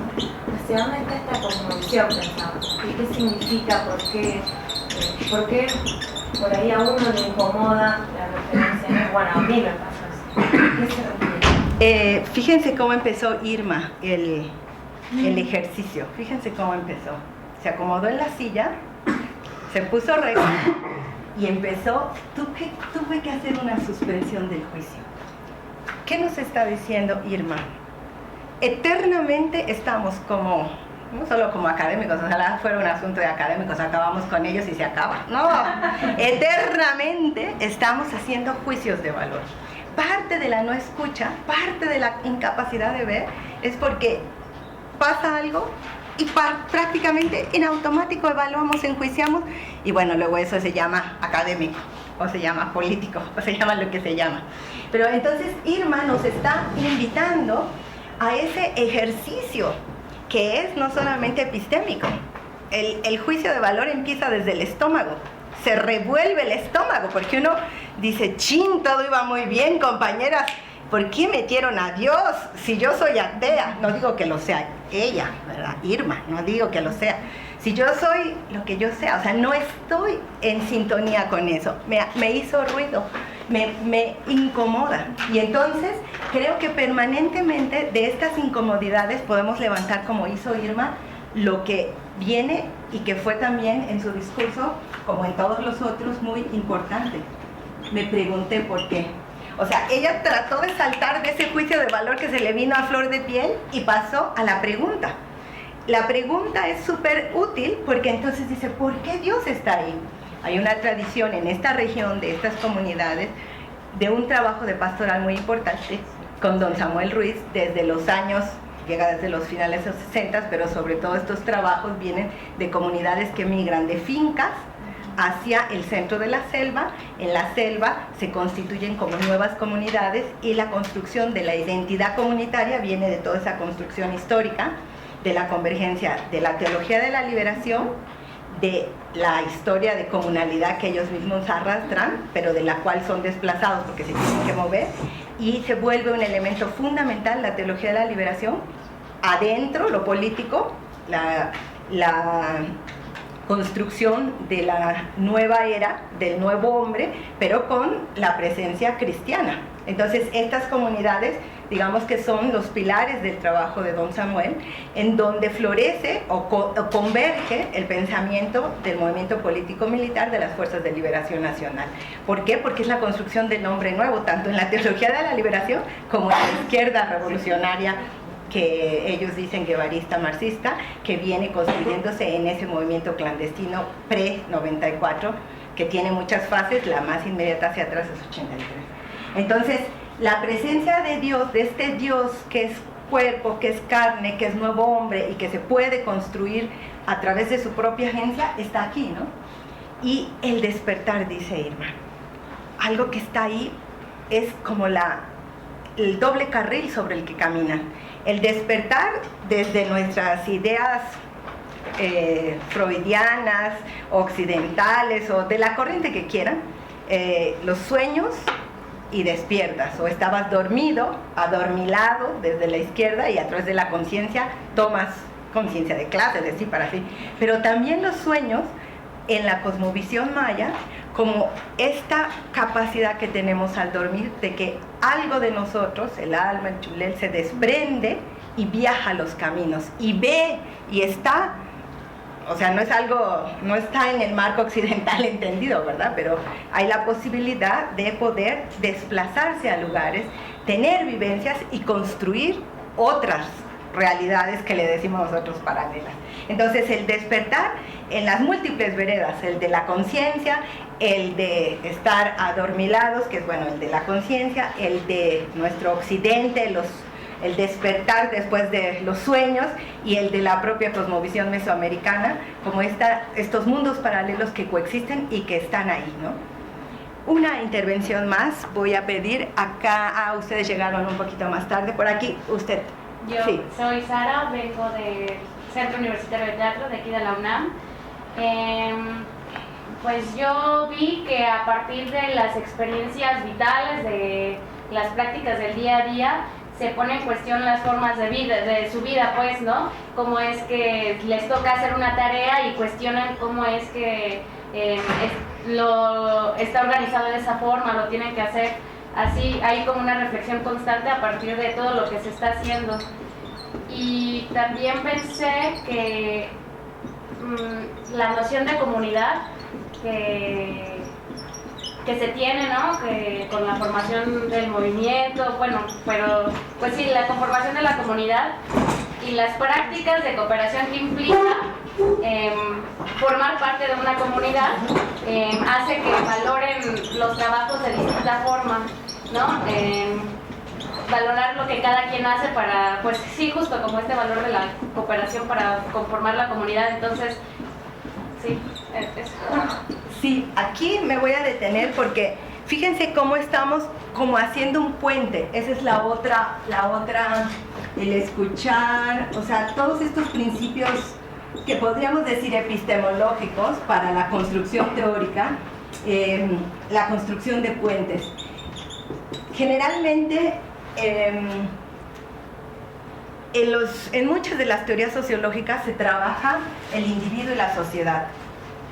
¿Hacia dónde está esta cosmovisión, pensamos? ¿Y qué significa? ¿Por qué por ahí a uno le incomoda la referencia? Bueno, a mí me pasa así. ¿Qué se refiere? Fíjense cómo empezó Irma el ejercicio. Fíjense cómo empezó. Se acomodó en la silla, se puso recta y empezó. Tuve que hacer una suspensión del juicio. ¿Qué nos está diciendo Irma? Eternamente estamos como, no solo como académicos, ojalá fuera un asunto de académicos, acabamos con ellos y se acaba. No, eternamente estamos haciendo juicios de valor. Parte de la no escucha, parte de la incapacidad de ver, es porque pasa algo y prácticamente en automático evaluamos, enjuiciamos, y bueno, luego eso se llama académico, o se llama político, o se llama lo que se llama. Pero entonces Irma nos está invitando a ese ejercicio que es no solamente epistémico. El juicio de valor empieza desde el estómago. Se revuelve el estómago porque uno dice: chin, todo iba muy bien, compañeras, ¿por qué metieron a Dios si yo soy atea? No digo que lo sea ella, ¿verdad? Irma, no digo que lo sea. Si yo soy lo que yo sea, o sea, no estoy en sintonía con eso. Me hizo ruido, me incomoda. Y entonces creo que permanentemente de estas incomodidades podemos levantar, como hizo Irma, lo que viene y que fue también en su discurso, como en todos los otros, muy importante. Me pregunté por qué. O sea, ella trató de saltar de ese juicio de valor que se le vino a flor de piel y pasó a la pregunta. La pregunta es súper útil porque entonces dice: ¿por qué Dios está ahí? Hay una tradición en esta región, de estas comunidades, de un trabajo de pastoral muy importante con don Samuel Ruiz desde los años, llega desde los finales de los 60, pero sobre todo estos trabajos vienen de comunidades que migran de fincas hacia el centro de la selva. En la selva se constituyen como nuevas comunidades y la construcción de la identidad comunitaria viene de toda esa construcción histórica, de la convergencia de la teología de la liberación, de la historia de comunalidad que ellos mismos arrastran, pero de la cual son desplazados porque se tienen que mover, y se vuelve un elemento fundamental la teología de la liberación. Adentro, lo político, la construcción de la nueva era, del nuevo hombre, pero con la presencia cristiana. Entonces, estas comunidades, digamos que son los pilares del trabajo de don Samuel, en donde florece o converge el pensamiento del movimiento político-militar de las Fuerzas de Liberación Nacional. ¿Por qué? Porque es la construcción del hombre nuevo, tanto en la teología de la liberación como en la izquierda revolucionaria, que ellos dicen guevarista marxista, que viene construyéndose en ese movimiento clandestino pre-94, que tiene muchas fases, la más inmediata hacia atrás es 83. Entonces, la presencia de Dios, de este Dios que es cuerpo, que es carne, que es nuevo hombre y que se puede construir a través de su propia agencia, está aquí, ¿no? Y el despertar, dice Irma, algo que está ahí es como el doble carril sobre el que caminan. El despertar desde nuestras ideas freudianas, occidentales o de la corriente que quieran, los sueños y despiertas, o estabas dormido, adormilado desde la izquierda y a través de la conciencia tomas conciencia de clase, es decir, para sí. Pero también los sueños en la cosmovisión maya, como esta capacidad que tenemos al dormir de que algo de nosotros, el alma, el chulel, se desprende y viaja los caminos y ve y está, o sea, no está en el marco occidental entendido, ¿verdad? Pero hay la posibilidad de poder desplazarse a lugares, tener vivencias y construir otras realidades que le decimos nosotros paralelas. Entonces el despertar en las múltiples veredas, el de la conciencia, el de estar adormilados, que es bueno, el de la conciencia, el de nuestro occidente, el despertar después de los sueños, y el de la propia cosmovisión mesoamericana, como estos mundos paralelos que coexisten y que están ahí, ¿no? Una intervención más voy a pedir acá. Ustedes llegaron un poquito más tarde. Por aquí, usted. Yo sí. Soy Sara, vengo del Centro Universitario de Teatro de aquí de la UNAM. Pues yo vi que a partir de las experiencias vitales, de las prácticas del día a día, se pone en cuestión las formas de vida, de su vida, pues, ¿no? Cómo es que les toca hacer una tarea y cuestionan cómo es que lo está organizado de esa forma, lo tienen que hacer así. Hay como una reflexión constante a partir de todo lo que se está haciendo. Y también pensé que la noción de comunidad que se tiene, ¿no? Que con la formación del movimiento, bueno, pero pues sí, la conformación de la comunidad y las prácticas de cooperación que implica formar parte de una comunidad hace que valoren los trabajos de distinta forma, ¿no? Valorar lo que cada quien hace para, pues sí, justo como este valor de la cooperación para conformar la comunidad. Entonces, sí, Sí, aquí me voy a detener porque fíjense cómo estamos como haciendo un puente. Esa es la otra, el escuchar, o sea, todos estos principios que podríamos decir epistemológicos para la construcción teórica, la construcción de puentes. Generalmente, en muchas de las teorías sociológicas se trabaja el individuo y la sociedad.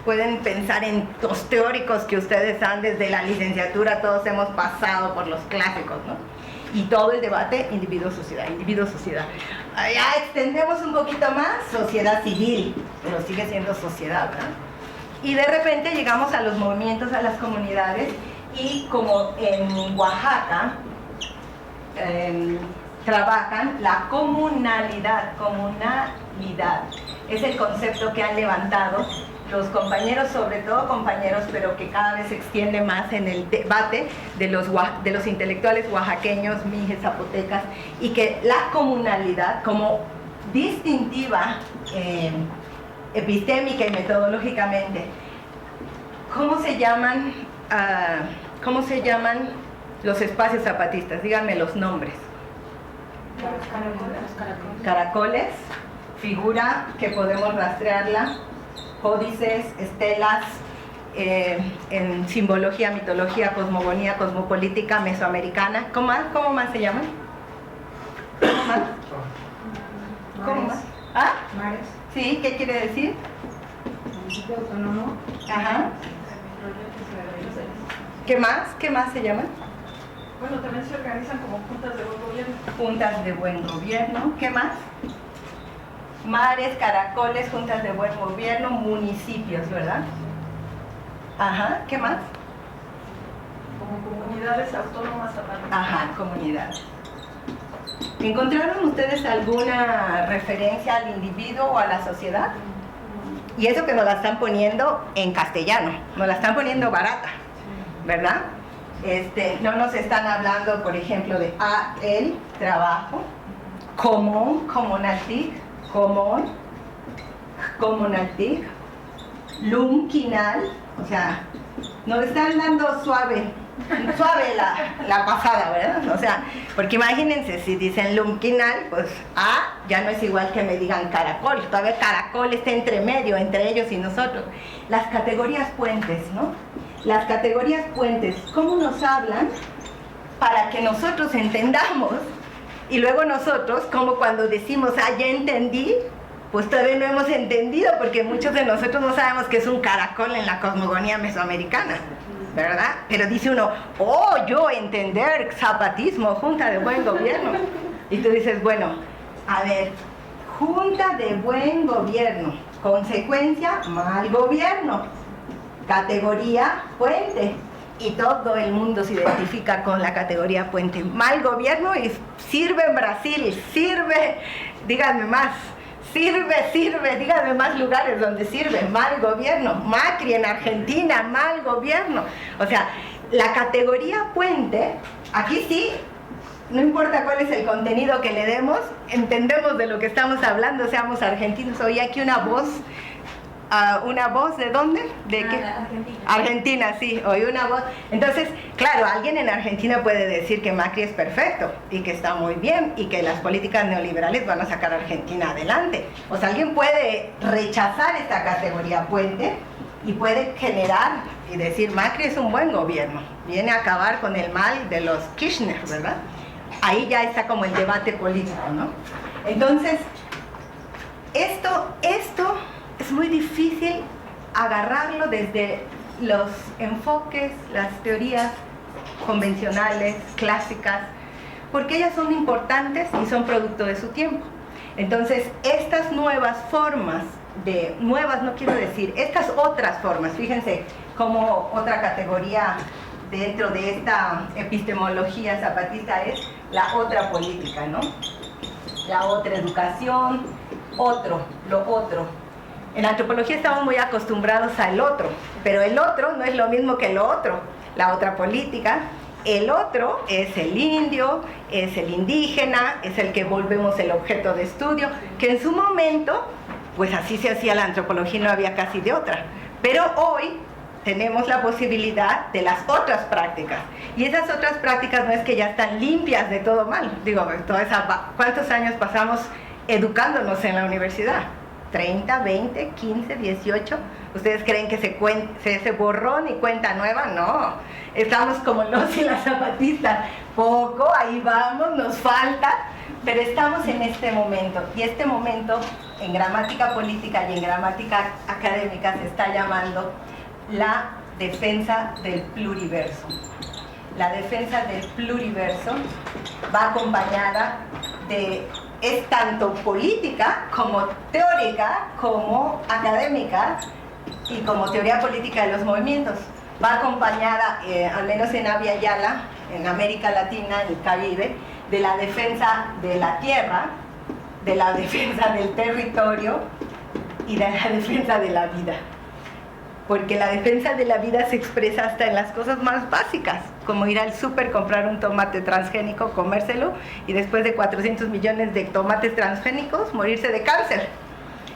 Pueden pensar en los teóricos que ustedes han desde la licenciatura, todos hemos pasado por los clásicos, ¿no? Y todo el debate individuo-sociedad, individuo-sociedad. Ya extendemos un poquito más, sociedad civil, pero sigue siendo sociedad, ¿verdad? Y de repente llegamos a los movimientos, a las comunidades, y como en Oaxaca trabajan la comunalidad. Es el concepto que han levantado los compañeros, sobre todo compañeros, pero que cada vez se extiende más en el debate de los intelectuales oaxaqueños, mijes, zapotecas, y que la comunalidad como distintiva epistémica y metodológicamente, ¿cómo se llaman los espacios zapatistas? Díganme los nombres. Caracoles, figura que podemos rastrearla, códices, estelas, en simbología, mitología, cosmogonía, cosmopolítica mesoamericana. ¿Cómo más se llaman? ¿Cómo más? ¿Ah? Mares. Sí, ¿qué quiere decir? Municipio autónomo. Ajá. ¿Qué más se llaman? Bueno, también se organizan como juntas de buen gobierno. Juntas de buen gobierno. ¿Qué más? Mares, caracoles, juntas de buen gobierno, municipios, ¿verdad? Ajá, ¿qué más? Como comunidades autónomas zapatistas. Ajá, comunidades. ¿Encontraron ustedes alguna referencia al individuo o a la sociedad? Y eso que nos la están poniendo en castellano, nos la están poniendo barata, ¿verdad? No nos están hablando, por ejemplo, de el trabajo, común, comunaltic, común, comunaltic, lumquinal, o sea, nos están dando suave la pasada, ¿verdad? O sea, porque imagínense, si dicen lumquinal, pues ya no es igual que me digan caracol, todavía caracol está entre medio, entre ellos y nosotros. Las categorías puentes, ¿no? Las categorías puentes, ¿cómo nos hablan para que nosotros entendamos? Y luego nosotros, como cuando decimos, ya entendí, pues todavía no hemos entendido, porque muchos de nosotros no sabemos qué es un caracol en la cosmogonía mesoamericana, ¿verdad? Pero dice uno, yo entender zapatismo, junta de buen gobierno. Y tú dices, bueno, a ver, junta de buen gobierno, consecuencia, mal gobierno, categoría, puente. y todo el mundo se identifica con la categoría puente. Mal gobierno y sirve en Brasil, sirve, díganme más, sirve, díganme más lugares donde sirve. Mal gobierno, Macri en Argentina, mal gobierno. O sea, la categoría puente, aquí sí, no importa cuál es el contenido que le demos, entendemos de lo que estamos hablando, seamos argentinos. Oí aquí una voz ¿de dónde? ¿De qué? Argentina. Argentina, sí, oí una voz. Entonces, claro, alguien en Argentina puede decir que Macri es perfecto y que está muy bien y que las políticas neoliberales van a sacar a Argentina adelante. O sea, alguien puede rechazar esta categoría puente y puede generar y decir Macri es un buen gobierno, viene a acabar con el mal de los Kirchner, ¿verdad? Ahí ya está como el debate político, ¿no? Entonces, esto es muy difícil agarrarlo desde los enfoques, las teorías convencionales, clásicas, porque ellas son importantes y son producto de su tiempo. Entonces, estas nuevas formas no quiero decir, estas otras formas, fíjense como otra categoría dentro de esta epistemología zapatista es la otra política, ¿no? La otra educación, lo otro. En antropología estamos muy acostumbrados al otro, pero el otro no es lo mismo que lo otro, la otra política. El otro es el indio, es el indígena, es el que volvemos el objeto de estudio, que en su momento, pues así se hacía la antropología y no había casi de otra. Pero hoy tenemos la posibilidad de las otras prácticas. Y esas otras prácticas no es que ya están limpias de todo mal. Digo, ¿cuántos años pasamos educándonos en la universidad? 30, 20, 15, 18. ¿Ustedes creen que se borrón y cuenta nueva? No. Estamos como los y las zapatistas. Poco, ahí vamos, nos falta, pero estamos en este momento. Y este momento, en gramática política y en gramática académica, se está llamando la defensa del pluriverso. La defensa del pluriverso va acompañada es tanto política como teórica, como académica y como teoría política de los movimientos. Va acompañada, al menos en Abya Yala, en América Latina, en el Caribe, de la defensa de la tierra, de la defensa del territorio y de la defensa de la vida. Porque la defensa de la vida se expresa hasta en las cosas más básicas, como ir al súper, comprar un tomate transgénico, comérselo, y después de 400 millones de tomates transgénicos, morirse de cáncer.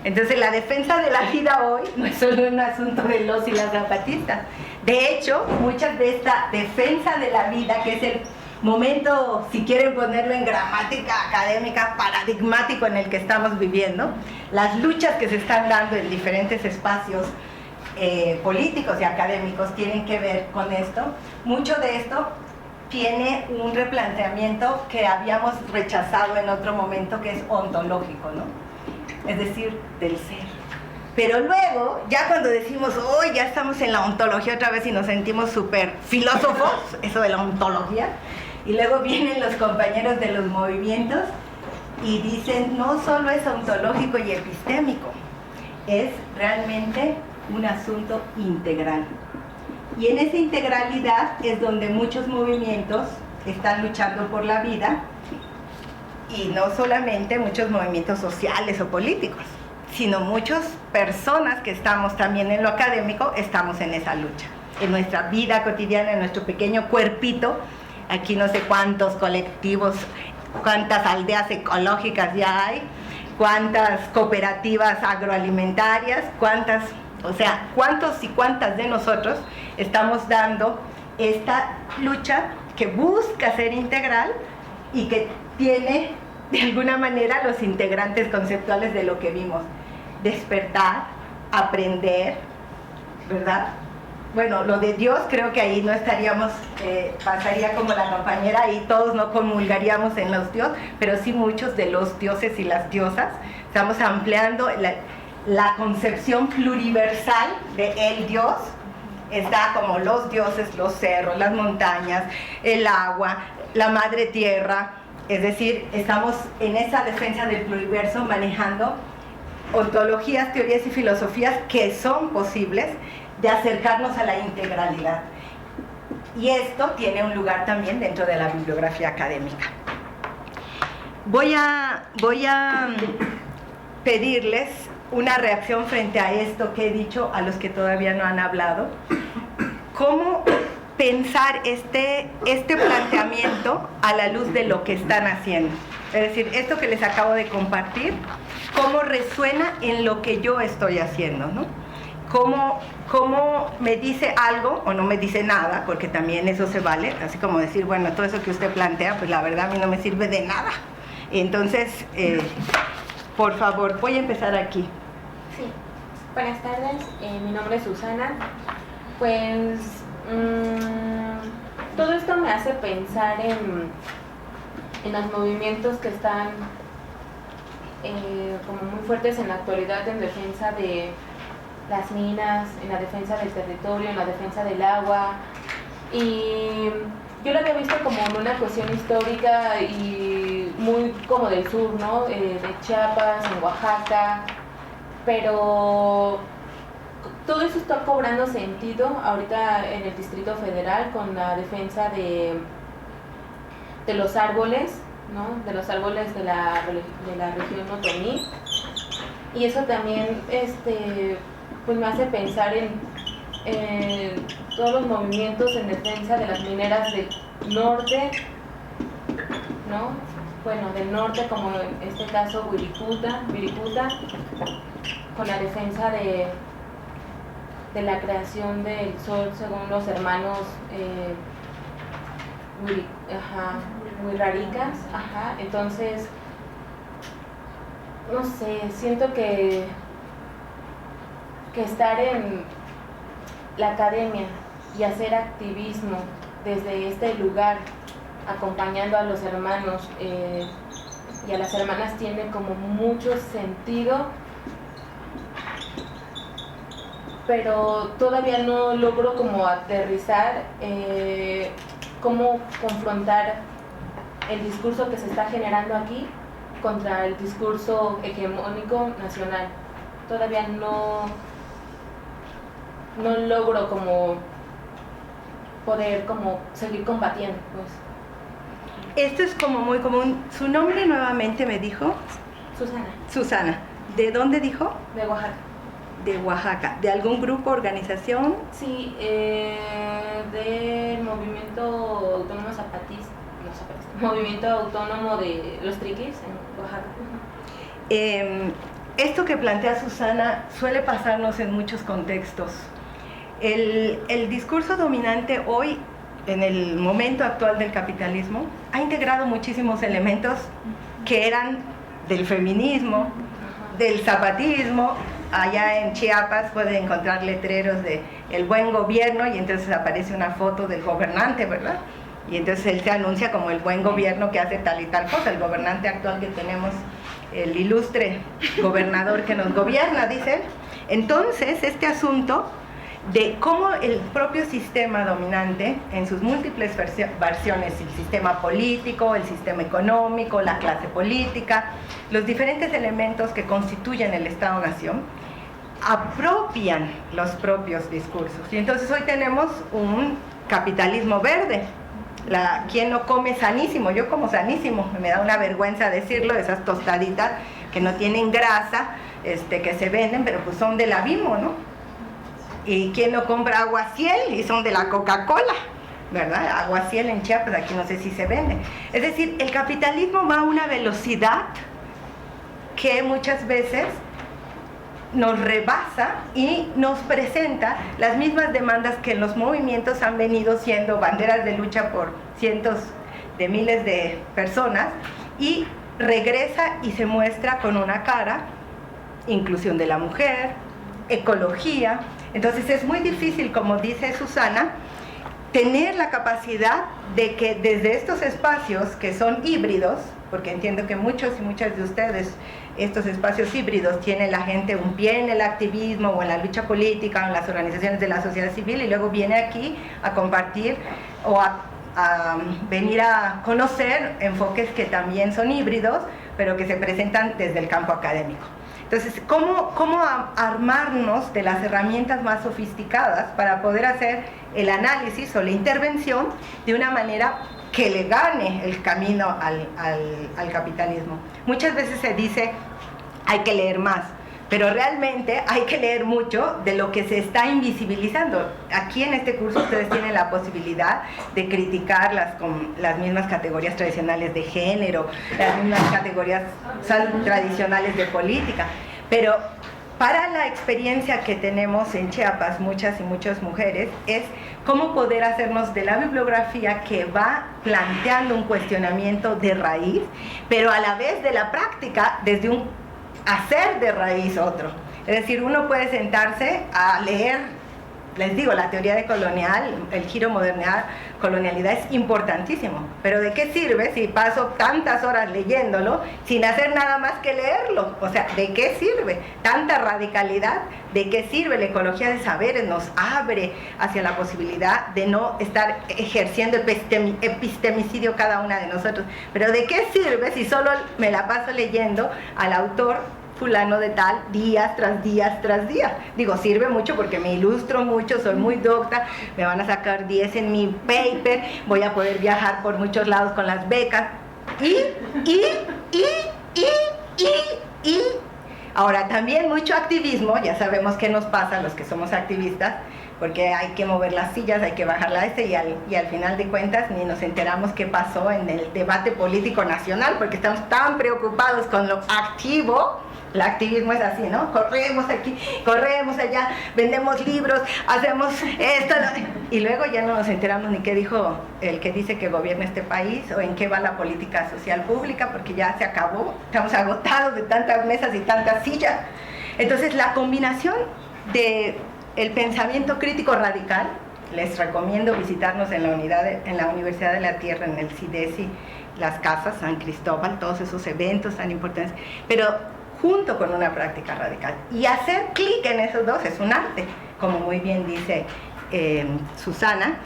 Entonces la defensa de la vida hoy no es solo un asunto de los y las zapatistas. De hecho, muchas de esta defensa de la vida, que es el momento, si quieren ponerlo en gramática académica, paradigmático en el que estamos viviendo, las luchas que se están dando en diferentes espacios políticos y académicos tienen que ver con esto. Mucho de esto tiene un replanteamiento que habíamos rechazado en otro momento, que es ontológico, ¿no? Es decir, del ser. Pero luego, ya cuando decimos, hoy ya estamos en la ontología otra vez y nos sentimos súper filósofos, eso de la ontología, y luego vienen los compañeros de los movimientos y dicen, no solo es ontológico y epistémico, es realmente un asunto integral. Y en esa integralidad es donde muchos movimientos están luchando por la vida, y no solamente muchos movimientos sociales o políticos, sino muchas personas que estamos también en lo académico, estamos en esa lucha. En nuestra vida cotidiana, en nuestro pequeño cuerpito, aquí no sé cuántos colectivos, cuántas aldeas ecológicas ya hay, cuántas cooperativas agroalimentarias, cuántos y cuántas de nosotros estamos dando esta lucha que busca ser integral y que tiene de alguna manera los integrantes conceptuales de lo que vimos: despertar, aprender, ¿verdad? Bueno, lo de Dios, creo que ahí no estaríamos, pasaría como la compañera, y todos no comulgaríamos en los dioses, pero sí muchos de los dioses y las diosas. Estamos ampliando la concepción pluriversal de el Dios. Está como los dioses, los cerros, las montañas, el agua, la madre tierra. Es decir, estamos en esa defensa del pluriverso manejando ontologías, teorías y filosofías que son posibles de acercarnos a la integralidad. Y esto tiene un lugar también dentro de la bibliografía académica. Voy a pedirles una reacción frente a esto que he dicho a los que todavía no han hablado. ¿Cómo pensar este planteamiento a la luz de lo que están haciendo? Es decir, esto que les acabo de compartir, ¿cómo resuena en lo que yo estoy haciendo, ¿no? ¿Cómo me dice algo o no me dice nada? Porque también eso se vale, así como decir, bueno, todo eso que usted plantea, pues la verdad a mí no me sirve de nada. Entonces, por favor, voy a empezar aquí. Sí, buenas tardes, mi nombre es Susana. Pues todo esto me hace pensar en los movimientos que están como muy fuertes en la actualidad en defensa de las minas, en la defensa del territorio, en la defensa del agua. Y yo lo había visto como en una cuestión histórica y muy como del sur, ¿no? De Chiapas, en Oaxaca, pero todo eso está cobrando sentido ahorita en el Distrito Federal con la defensa de los árboles, ¿no? De los árboles de la región otomí. Y eso también pues me hace pensar en todos los movimientos en defensa de las mineras del norte, ¿no? Bueno, del norte, como en este caso Wirikuta, con la defensa de la creación del sol según los hermanos Wirraricas. Entonces, no sé, siento que estar en la academia y hacer activismo desde este lugar, acompañando a los hermanos y a las hermanas, tiene como mucho sentido, pero todavía no logro como aterrizar cómo confrontar el discurso que se está generando aquí contra el discurso hegemónico nacional. Todavía no logro como poder como seguir combatiendo, pues. Esto es como muy común. ¿Su nombre nuevamente me dijo? Susana. Susana. ¿De dónde dijo? De Oaxaca. De Oaxaca. ¿De algún grupo, organización? Sí, del Movimiento Autónomo Zapatista, Movimiento Autónomo de los Triquis en Oaxaca. Esto que plantea Susana suele pasarnos en muchos contextos. El discurso dominante hoy, en el momento actual del capitalismo, ha integrado muchísimos elementos que eran del feminismo, del zapatismo. Allá en Chiapas pueden encontrar letreros de el buen gobierno y entonces aparece una foto del gobernante, ¿verdad? Y entonces él se anuncia como el buen gobierno que hace tal y tal cosa. El gobernante actual que tenemos, el ilustre gobernador que nos gobierna, dice él. Entonces, este asunto de cómo el propio sistema dominante, en sus múltiples versiones, el sistema político, el sistema económico, la clase política, los diferentes elementos que constituyen el Estado-Nación, apropian los propios discursos. Y entonces hoy tenemos un capitalismo verde. ¿Quién no come sanísimo? Yo como sanísimo, me da una vergüenza decirlo, esas tostaditas que no tienen grasa, que se venden, pero pues son de la Bimbo, ¿no? ¿Y quién no compra aguaciel? Y son de la Coca-Cola, ¿verdad? Aguaciel en Chiapas, aquí no sé si se vende. Es decir, el capitalismo va a una velocidad que muchas veces nos rebasa y nos presenta las mismas demandas que en los movimientos han venido siendo banderas de lucha por cientos de miles de personas, y regresa y se muestra con una cara: inclusión de la mujer, ecología. Entonces es muy difícil, como dice Susana, tener la capacidad de que desde estos espacios que son híbridos, porque entiendo que muchos y muchas de ustedes, estos espacios híbridos, tiene la gente un pie en el activismo o en la lucha política, en las organizaciones de la sociedad civil, y luego viene aquí a compartir o a venir a conocer enfoques que también son híbridos, pero que se presentan desde el campo académico. Entonces, ¿cómo armarnos de las herramientas más sofisticadas para poder hacer el análisis o la intervención de una manera que le gane el camino al capitalismo? Muchas veces se dice, hay que leer más, pero realmente hay que leer mucho de lo que se está invisibilizando. Aquí en este curso ustedes tienen la posibilidad de criticar las mismas categorías tradicionales de género, las mismas categorías tradicionales de política, pero para la experiencia que tenemos en Chiapas, muchas y muchas mujeres, es cómo poder hacernos de la bibliografía que va planteando un cuestionamiento de raíz, pero a la vez de la práctica desde un hacer de raíz otro. Es decir, uno puede sentarse a leer, les digo, la teoría de el giro colonialidad es importantísimo, pero ¿de qué sirve si paso tantas horas leyéndolo sin hacer nada más que leerlo? O sea, ¿de qué sirve tanta radicalidad? ¿De qué sirve? La ecología de saberes nos abre hacia la posibilidad de no estar ejerciendo epistemicidio cada una de nosotros. Pero ¿de qué sirve si solo me la paso leyendo al autor fulano de tal, días tras días tras días? Digo, sirve mucho porque me ilustro mucho, soy muy docta, me van a sacar 10 en mi paper, voy a poder viajar por muchos lados con las becas, Ahora, también mucho activismo, ya sabemos qué nos pasa a los que somos activistas, porque hay que mover las sillas, hay que bajarla y al final de cuentas ni nos enteramos qué pasó en el debate político nacional, porque estamos tan preocupados con lo activo. El activismo es así, ¿no? Corremos aquí, corremos allá, vendemos libros, hacemos esto, y luego ya no nos enteramos ni qué dijo el que dice que gobierna este país o en qué va la política social pública, porque ya se acabó, estamos agotados de tantas mesas y tantas sillas. Entonces, la combinación de el pensamiento crítico radical, les recomiendo visitarnos en la Universidad de la Tierra, en el CIDESI, las casas, San Cristóbal, todos esos eventos tan importantes, pero junto con una práctica radical. Y hacer clic en esos dos es un arte, como muy bien dice Susana,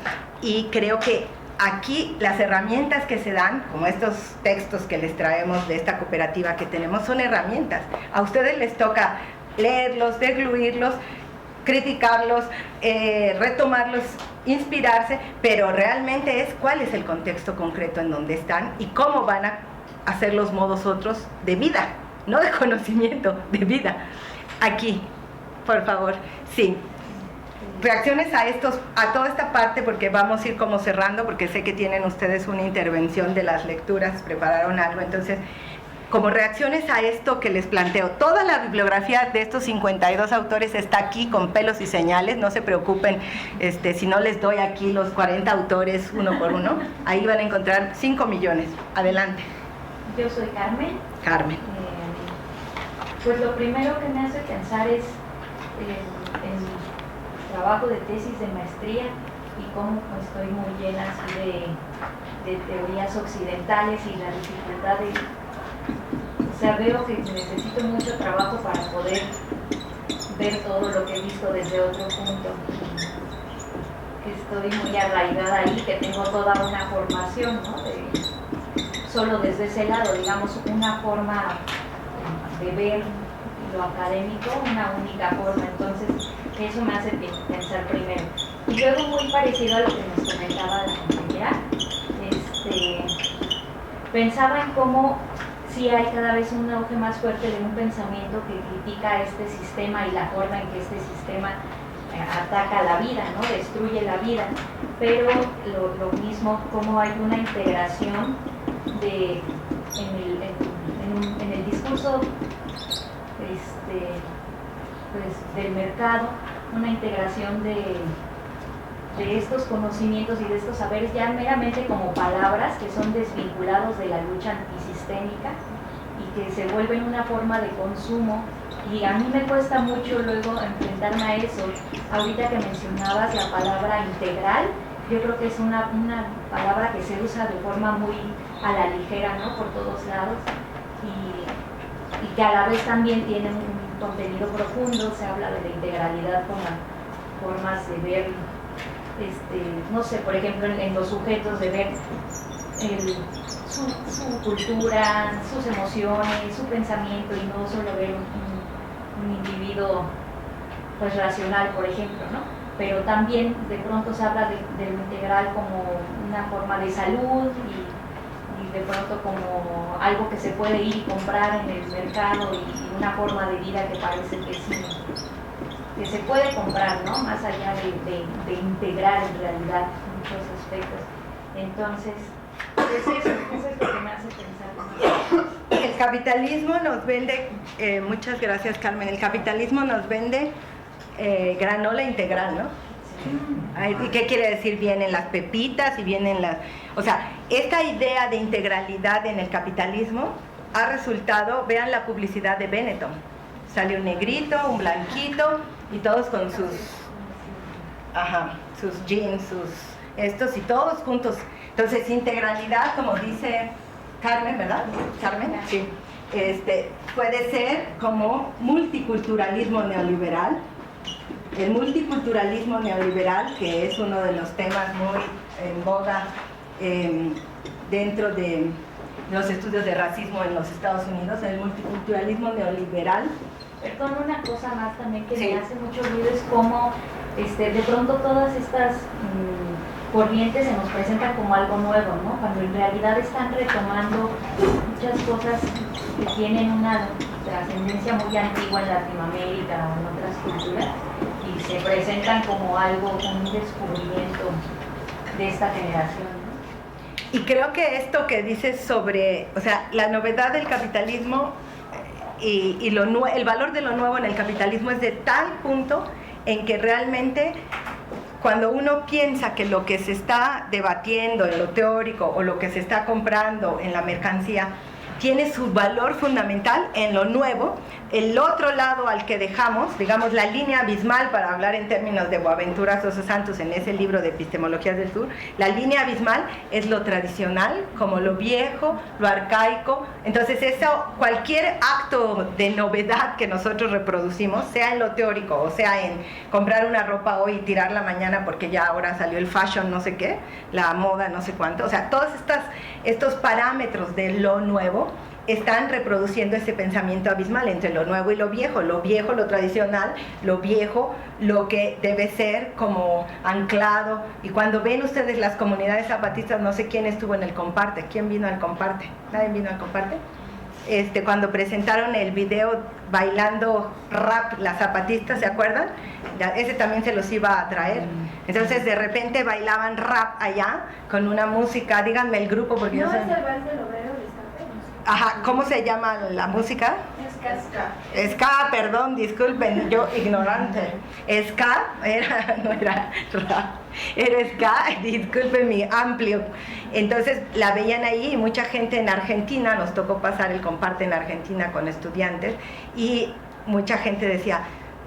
y creo que aquí las herramientas que se dan, como estos textos que les traemos de esta cooperativa que tenemos, son herramientas. A ustedes les toca leerlos, degluirlos, criticarlos, retomarlos, inspirarse, pero realmente es cuál es el contexto concreto en donde están y cómo van a hacer los modos otros de vida, no de conocimiento, de vida. Aquí, por favor, sí. Reacciones a toda esta parte, porque vamos a ir como cerrando, porque sé que tienen ustedes una intervención de las lecturas, prepararon algo, entonces, como reacciones a esto que les planteo, toda la bibliografía de estos 52 autores está aquí con pelos y señales, no se preocupen si no les doy aquí los 40 autores uno por uno, ahí van a encontrar 5 millones. Adelante. Yo soy Carmen. Carmen. Pues lo primero que me hace pensar es el trabajo de tesis de maestría y cómo pues, estoy muy llena así de teorías occidentales y la dificultad o sea, veo que necesito mucho trabajo para poder ver todo lo que he visto desde otro punto, que estoy muy arraigada ahí, que tengo toda una formación, ¿no? Solo desde ese lado, digamos, una forma de ver lo académico, una única forma, entonces eso me hace pensar primero. Y luego, muy parecido a lo que nos comentaba la compañera, pensaba en cómo sí hay cada vez un auge más fuerte de un pensamiento que critica este sistema y la forma en que este sistema ataca la vida, ¿no? Destruye la vida, pero lo mismo, como hay una integración en el discurso pues, del mercado, una integración de estos conocimientos y de estos saberes ya meramente como palabras que son desvinculados de la lucha antisistémica y que se vuelven una forma de consumo, y a mí me cuesta mucho luego enfrentarme a eso. Ahorita que mencionabas la palabra integral, yo creo que es una palabra que se usa de forma muy a la ligera, ¿no? Por todos lados, y que a la vez también tiene un contenido profundo. Se habla de la integralidad como formas de ver, no sé, por ejemplo, en los sujetos, de ver su cultura, sus emociones, su pensamiento, y no solo ver individuo pues racional, por ejemplo, ¿no? Pero también de pronto se habla de lo integral como una forma de salud y de pronto como algo que se puede ir y comprar en el mercado y una forma de vida que parece que sí, que se puede comprar, ¿no? Más allá de integrar en realidad muchos aspectos. Entonces, eso es lo que me hace pensar. El capitalismo nos vende, muchas gracias Carmen, el capitalismo nos vende granola integral, ¿no? Sí. ¿Y qué quiere decir? Vienen las pepitas y vienen las... O sea, esta idea de integralidad en el capitalismo ha resultado, vean la publicidad de Benetton, sale un negrito, un blanquito y todos con sus jeans, sus estos y todos juntos. Entonces, integralidad, como dice Carmen, ¿verdad? Carmen, sí. Puede ser como multiculturalismo neoliberal. El multiculturalismo neoliberal, que es uno de los temas muy en boga dentro de los estudios de racismo en los Estados Unidos, el multiculturalismo neoliberal. Perdón, una cosa más también que me hace mucho ruido es cómo de pronto todas estas corrientes se nos presentan como algo nuevo, ¿no? Cuando en realidad están retomando muchas cosas que tienen una trascendencia muy antigua en Latinoamérica o en otras culturas y se presentan como algo, como un descubrimiento de esta generación, ¿no? Y creo que esto que dices sobre, o sea, la novedad del capitalismo y el valor de lo nuevo en el capitalismo es de tal punto en que realmente cuando uno piensa que lo que se está debatiendo en lo teórico o lo que se está comprando en la mercancía tiene su valor fundamental en lo nuevo, el otro lado al que dejamos, digamos la línea abismal, para hablar en términos de Boaventura Sosa Santos en ese libro de Epistemologías del Sur, la línea abismal es lo tradicional, como lo viejo, lo arcaico. Entonces cualquier acto de novedad que nosotros reproducimos, sea en lo teórico o sea en comprar una ropa hoy y tirarla mañana porque ya ahora salió el fashion no sé qué, la moda no sé cuánto, o sea, todos estos parámetros de lo nuevo están reproduciendo ese pensamiento abismal entre lo nuevo y lo viejo, lo tradicional, lo viejo, lo que debe ser como anclado. Y cuando ven ustedes las comunidades zapatistas, no sé quién estuvo en el Comparte, ¿quién vino al Comparte? ¿Nadie vino al Comparte? Cuando presentaron el video bailando rap las zapatistas, ¿se acuerdan? Ese también se los iba a traer. Entonces de repente bailaban rap allá con una música, díganme el grupo porque no yo sé. ¿No es el Vals del Obrero de Iztapé? Ajá, ¿cómo se llama la música? Ska, perdón, disculpen, yo ignorante. Ska no era rap, era ska, disculpen mi amplio. Entonces la veían ahí y mucha gente en Argentina, nos tocó pasar el Comparte en Argentina con estudiantes y mucha gente decía,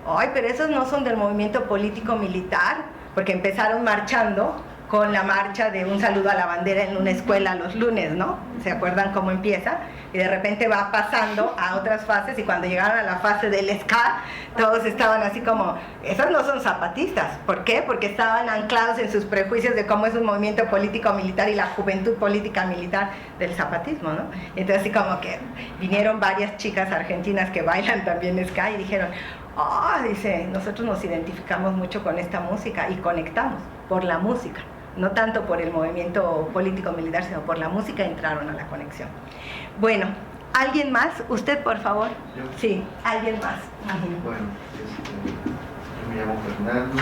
ay, pero esos no son del movimiento político militar, porque empezaron marchando con la marcha de un saludo a la bandera en una escuela los lunes, ¿no? ¿Se acuerdan cómo empieza? Y de repente va pasando a otras fases y cuando llegaron a la fase del ska, todos estaban así como, esos no son zapatistas. ¿Por qué? Porque estaban anclados en sus prejuicios de cómo es un movimiento político militar y la juventud política militar del zapatismo, ¿no? Entonces así como que vinieron varias chicas argentinas que bailan también ska y dijeron, dice, nosotros nos identificamos mucho con esta música y conectamos por la música. No tanto por el movimiento político-militar, sino por la música entraron a la conexión. Bueno, ¿alguien más? Usted, por favor. ¿Yo? Sí, alguien más. Bueno, yo me llamo Fernando,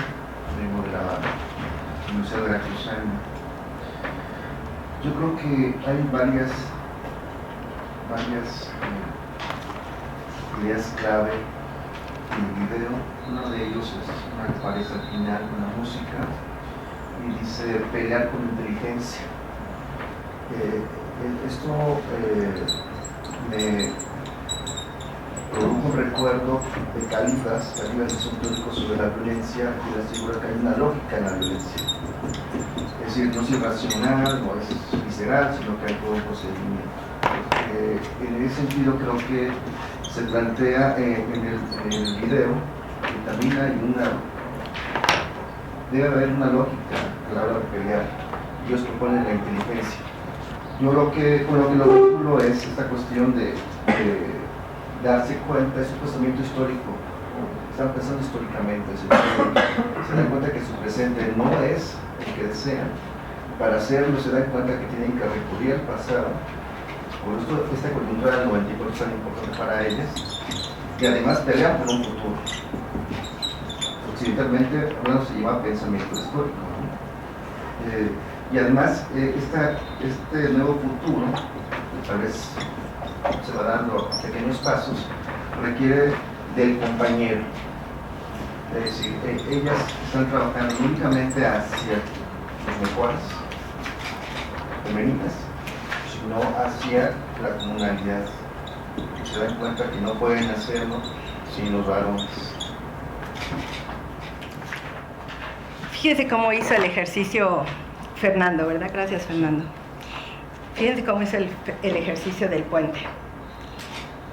vengo de la Universidad de Veracruzana. Yo creo que hay varias ideas clave en el video. Uno de ellos es una que aparece al final con la música y dice pelear con inteligencia. Esto me produjo un recuerdo de Califas. Califas es un teórico sobre la violencia y le asegura que hay una lógica en la violencia. Es decir, no es irracional, no es visceral, sino que hay todo un procedimiento. En ese sentido creo que se plantea en el video que también debe haber una lógica a la hora de pelear. Ellos proponen la inteligencia. Yo con lo que lo vinculo es esta cuestión de darse cuenta de su pensamiento histórico. Están pensando históricamente, se dan cuenta que su presente no es el que desean. Para hacerlo se dan cuenta que tienen que recurrir al pasado. Por esto esta coyuntura del 94 es tan importante para ellas. Y además pelean por un futuro. Occidentalmente hablando se llama pensamiento histórico, ¿no? Y además este nuevo futuro, tal vez se va dando a pequeños pasos, requiere del compañero. Es decir, ellas están trabajando únicamente hacia los mejoras femeninas, sino hacia la comunidad. Se dan cuenta que no pueden hacerlo sin los varones. Fíjense cómo hizo el ejercicio Fernando, ¿verdad? Gracias, Fernando. Fíjense cómo hizo el ejercicio del puente.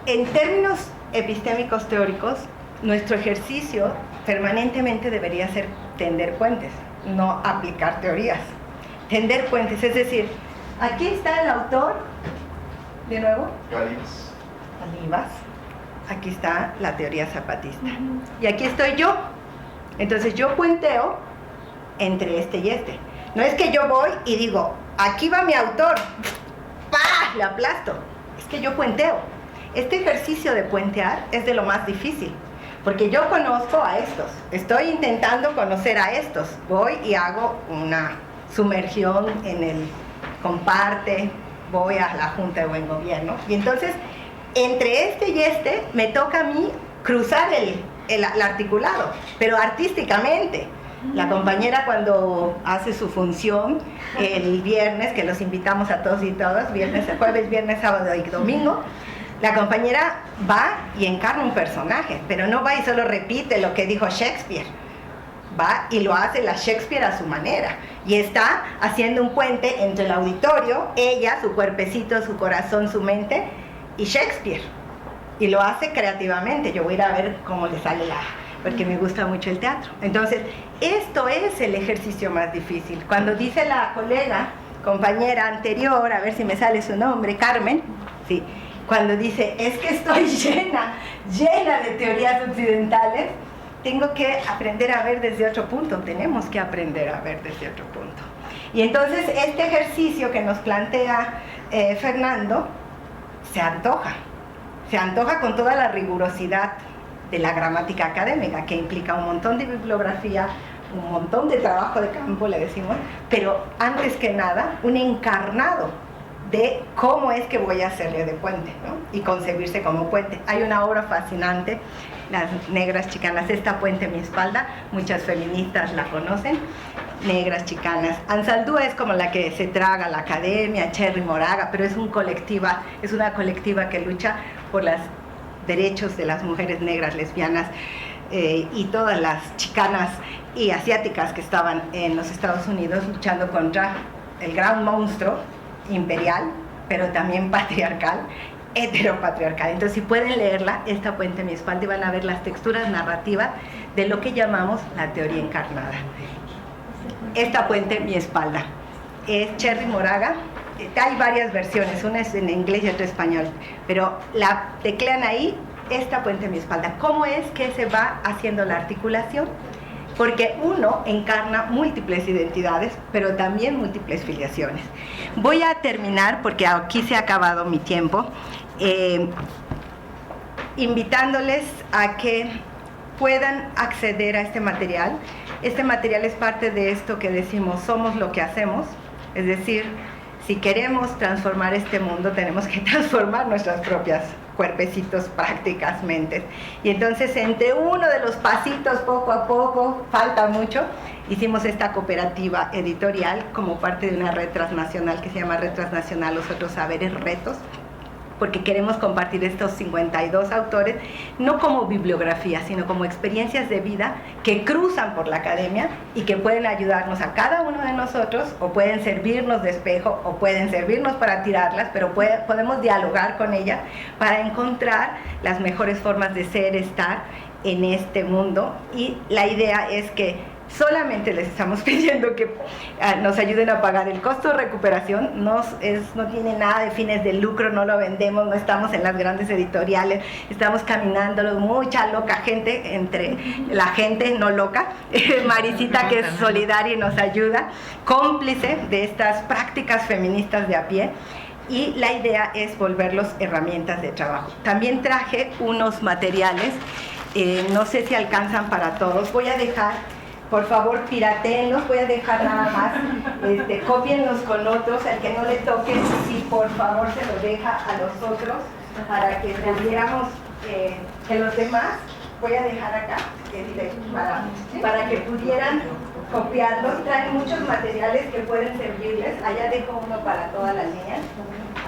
En términos epistémicos teóricos, nuestro ejercicio permanentemente debería ser tender puentes, no aplicar teorías. Tender puentes, es decir, aquí está el autor, de nuevo, Calibas. Aquí está la teoría zapatista. Y aquí estoy yo. Entonces yo puenteo entre este y este. No es que yo voy y digo, aquí va mi autor, ¡pah!, le aplasto. Es que yo puenteo. Este ejercicio de puentear es de lo más difícil, porque yo conozco a estos, estoy intentando conocer a estos, voy y hago una sumergión en el comparte, voy a la Junta de Buen Gobierno, y entonces entre este y este me toca a mí cruzar el articulado, pero artísticamente. La compañera cuando hace su función el viernes, que los invitamos a todos y todas, jueves, viernes, sábado y domingo, la compañera va y encarna un personaje, pero no va y solo repite lo que dijo Shakespeare. Va y lo hace la Shakespeare a su manera. Y está haciendo un puente entre el auditorio, ella, su cuerpecito, su corazón, su mente, y Shakespeare. Y lo hace creativamente. Yo voy a ir a ver cómo le sale porque me gusta mucho el teatro. Entonces, esto es el ejercicio más difícil. Cuando dice la compañera anterior, a ver si me sale su nombre, Carmen, sí, cuando dice, es que estoy llena de teorías occidentales, tengo que aprender a ver desde otro punto, tenemos que aprender a ver desde otro punto. Y entonces este ejercicio que nos plantea Fernando se antoja con toda la rigurosidad de la gramática académica, que implica un montón de bibliografía, un montón de trabajo de campo, le decimos, pero antes que nada, un encarnado de cómo es que voy a hacerle de puente, ¿no? Y concebirse como puente. Hay una obra fascinante, Las Negras Chicanas, esta puente en mi espalda, muchas feministas la conocen, Negras Chicanas. Ansaldúa es como la que se traga la academia, Cherry Moraga, pero es una colectiva que lucha por los derechos de las mujeres negras, lesbianas y todas las chicanas y asiáticas que estaban en los Estados Unidos luchando contra el gran monstruo imperial, pero también patriarcal, heteropatriarcal. Entonces, si pueden leerla, esta puente en mi espalda, y van a ver las texturas narrativas de lo que llamamos la teoría encarnada. Esta puente en mi espalda es Cherry Moraga. Hay varias versiones, una es en inglés y otra en español, pero la teclean ahí, esta puente en mi espalda. ¿Cómo es que se va haciendo la articulación? Porque uno encarna múltiples identidades, pero también múltiples filiaciones. Voy a terminar, porque aquí se ha acabado mi tiempo, invitándoles a que puedan acceder a este material. Este material es parte de esto que decimos, somos lo que hacemos, es decir, si queremos transformar este mundo, tenemos que transformar nuestras propias cuerpecitos, prácticas, mentes. Y entonces, entre uno de los pasitos, poco a poco, falta mucho, hicimos esta cooperativa editorial como parte de una red transnacional que se llama Red Transnacional Los Otros Saberes Retos, porque queremos compartir estos 52 autores, no como bibliografía, sino como experiencias de vida que cruzan por la academia y que pueden ayudarnos a cada uno de nosotros, o pueden servirnos de espejo, o pueden servirnos para tirarlas, pero podemos dialogar con ellas para encontrar las mejores formas de ser, estar en este mundo. Y la idea es que solamente les estamos pidiendo que nos ayuden a pagar el costo de recuperación. No tiene nada de fines de lucro, no lo vendemos, no estamos en las grandes editoriales, estamos caminando, mucha loca gente, entre la gente no loca, Marisita, que es solidaria y nos ayuda, cómplice de estas prácticas feministas de a pie. Y la idea es volverlos herramientas de trabajo. También traje unos materiales, no sé si alcanzan para todos. Voy a dejar, por favor, pirateenlos, voy a dejar nada más, cópienlos con otros, al que no le toque, si por favor se lo deja a los otros, para que pudiéramos, que los demás, voy a dejar acá, para que pudieran copiarlos. Traen muchos materiales que pueden servirles, allá dejo uno para todas las niñas,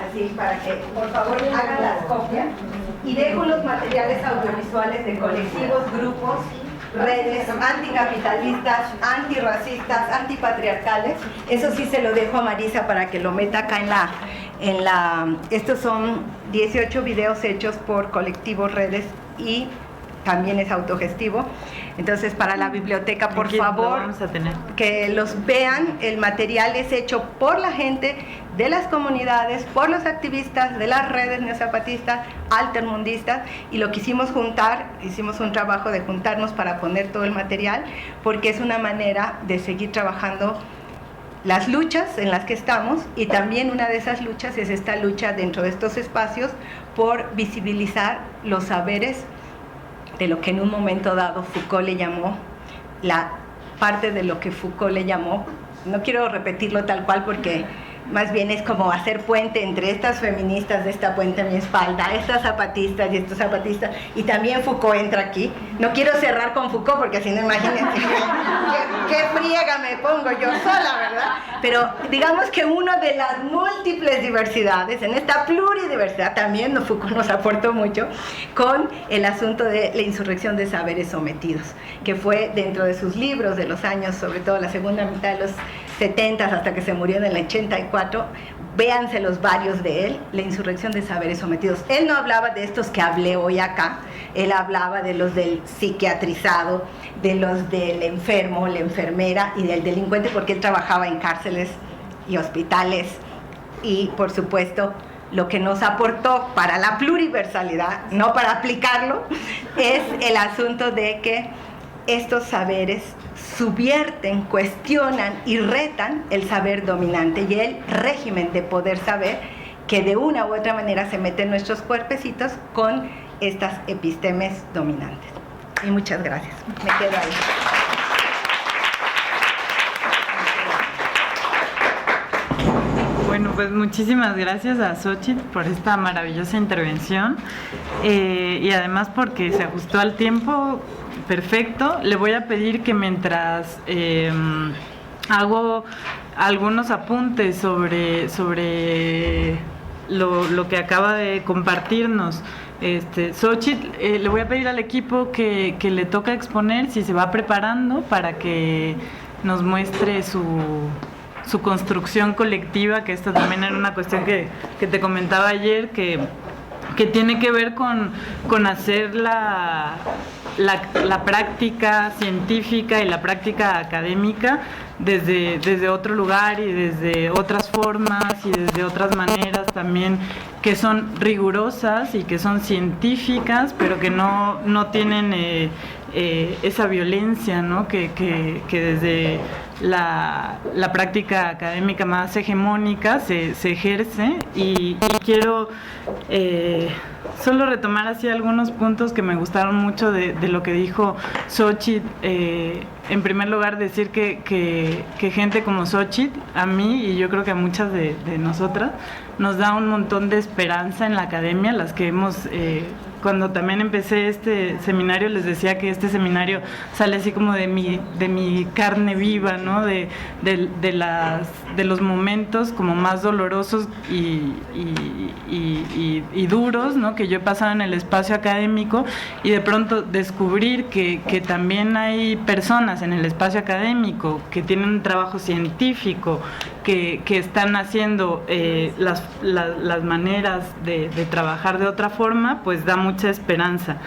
así para que por favor hagan las copias, y dejo unos materiales audiovisuales de colectivos, grupos, redes anticapitalistas, antirracistas, antipatriarcales. Eso sí se lo dejo a Marisa para que lo meta acá en la estos son 18 videos hechos por colectivos, redes, y también es autogestivo. Entonces, para la biblioteca, por favor, que los vean. El material es hecho por la gente de las comunidades, por los activistas de las redes neozapatistas, altermundistas, y lo quisimos juntar, hicimos un trabajo de juntarnos para poner todo el material, porque es una manera de seguir trabajando las luchas en las que estamos, y también una de esas luchas es esta lucha dentro de estos espacios por visibilizar los saberes de lo que en un momento dado Foucault le llamó, la parte de lo que Foucault le llamó, no quiero repetirlo tal cual porque más bien es como hacer puente entre estas feministas de esta puente a mi espalda, estas zapatistas y estos zapatistas, y también Foucault entra aquí. No quiero cerrar con Foucault porque si no, imagínense qué friega me pongo yo sola, ¿verdad? Pero digamos que una de las múltiples diversidades, en esta pluridiversidad también Foucault nos aportó mucho con el asunto de la insurrección de saberes sometidos, que fue dentro de sus libros de los años, sobre todo la segunda mitad de los 70 hasta que se murió en el 84, véanse los varios de él, la insurrección de saberes sometidos. Él no hablaba de estos que hablé hoy acá, él hablaba de los del psiquiatrizado, de los del enfermo, la enfermera y del delincuente, porque él trabajaba en cárceles y hospitales. Y por supuesto, lo que nos aportó para la pluriversalidad, no para aplicarlo, es el asunto de que estos saberes subvierten, cuestionan y retan el saber dominante y el régimen de poder saber que de una u otra manera se mete en nuestros cuerpecitos con estas epistemes dominantes. Y muchas gracias. Me quedo ahí. Bueno, pues muchísimas gracias a Xochitl por esta maravillosa intervención, y además porque se ajustó al tiempo perfecto. Le voy a pedir que mientras hago algunos apuntes sobre lo que acaba de compartirnos Xochitl, le voy a pedir al equipo que le toca exponer si se va preparando para que nos muestre su construcción colectiva, que esto también era una cuestión que te comentaba ayer, que tiene que ver con hacer la práctica científica y la práctica académica desde otro lugar y desde otras formas y desde otras maneras también, que son rigurosas y que son científicas, pero que no tienen esa violencia, ¿no? que desde la práctica académica más hegemónica se ejerce. Y quiero solo retomar así algunos puntos que me gustaron mucho de lo que dijo Xochitl. En primer lugar, decir que gente como Xochitl, a mí y yo creo que a muchas de nosotras, nos da un montón de esperanza en la academia, las que hemos... Cuando también empecé este seminario les decía que este seminario sale así como de mi carne viva, ¿no? De los momentos como más dolorosos y duros, ¿no? Que yo he pasado en el espacio académico, y de pronto descubrir que también hay personas en el espacio académico que tienen un trabajo científico, que están haciendo las maneras de trabajar de otra forma, pues da mucha esperanza.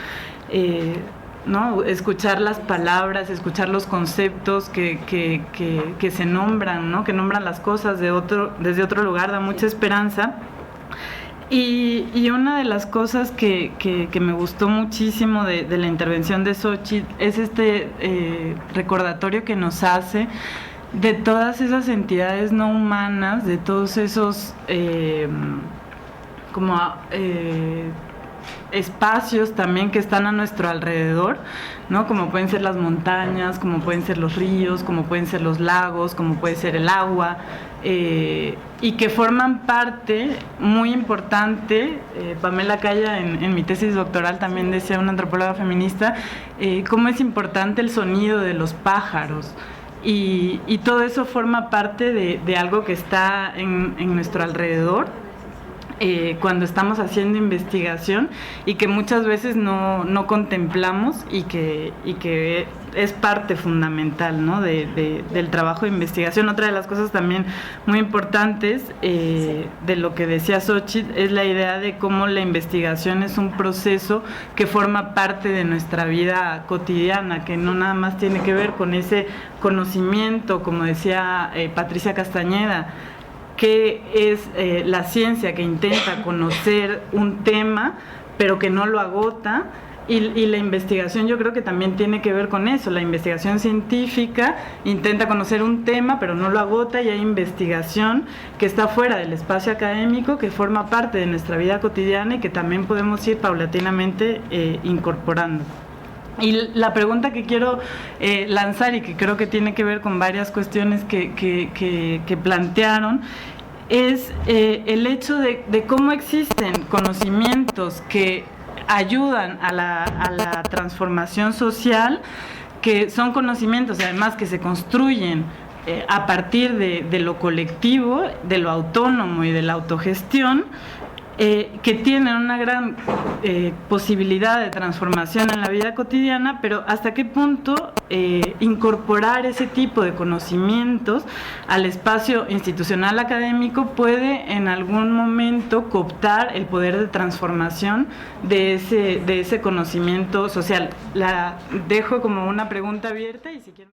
¿no? Escuchar las palabras, escuchar los conceptos que se nombran, ¿no? Que nombran las cosas desde otro lugar, da mucha esperanza. Y una de las cosas que me gustó muchísimo de la intervención de Xochitl es este recordatorio que nos hace de todas esas entidades no humanas, de todos esos espacios también que están a nuestro alrededor, ¿no? Como pueden ser las montañas, como pueden ser los ríos, como pueden ser los lagos, como puede ser el agua, y que forman parte muy importante. Pamela Calla en mi tesis doctoral también decía, una antropóloga feminista, cómo es importante el sonido de los pájaros. Y todo eso forma parte de algo que está en nuestro alrededor cuando estamos haciendo investigación y que muchas veces no contemplamos y que es parte fundamental, ¿no? del trabajo de investigación. Otra de las cosas también muy importantes de lo que decía Xochitl es la idea de cómo la investigación es un proceso que forma parte de nuestra vida cotidiana, que no nada más tiene que ver con ese conocimiento, como decía Patricia Castañeda, que es la ciencia que intenta conocer un tema, pero que no lo agota, y la investigación yo creo que también tiene que ver con eso. La investigación científica intenta conocer un tema, pero no lo agota, y hay investigación que está fuera del espacio académico, que forma parte de nuestra vida cotidiana y que también podemos ir paulatinamente incorporando. Y la pregunta que quiero lanzar, y que creo que tiene que ver con varias cuestiones que plantearon, es el hecho de cómo existen conocimientos que ayudan a la transformación social, que son conocimientos además que se construyen a partir de lo colectivo, de lo autónomo y de la autogestión, que tienen una gran posibilidad de transformación en la vida cotidiana, pero hasta qué punto incorporar ese tipo de conocimientos al espacio institucional académico puede en algún momento cooptar el poder de transformación de ese conocimiento social. La dejo como una pregunta abierta y si quieren...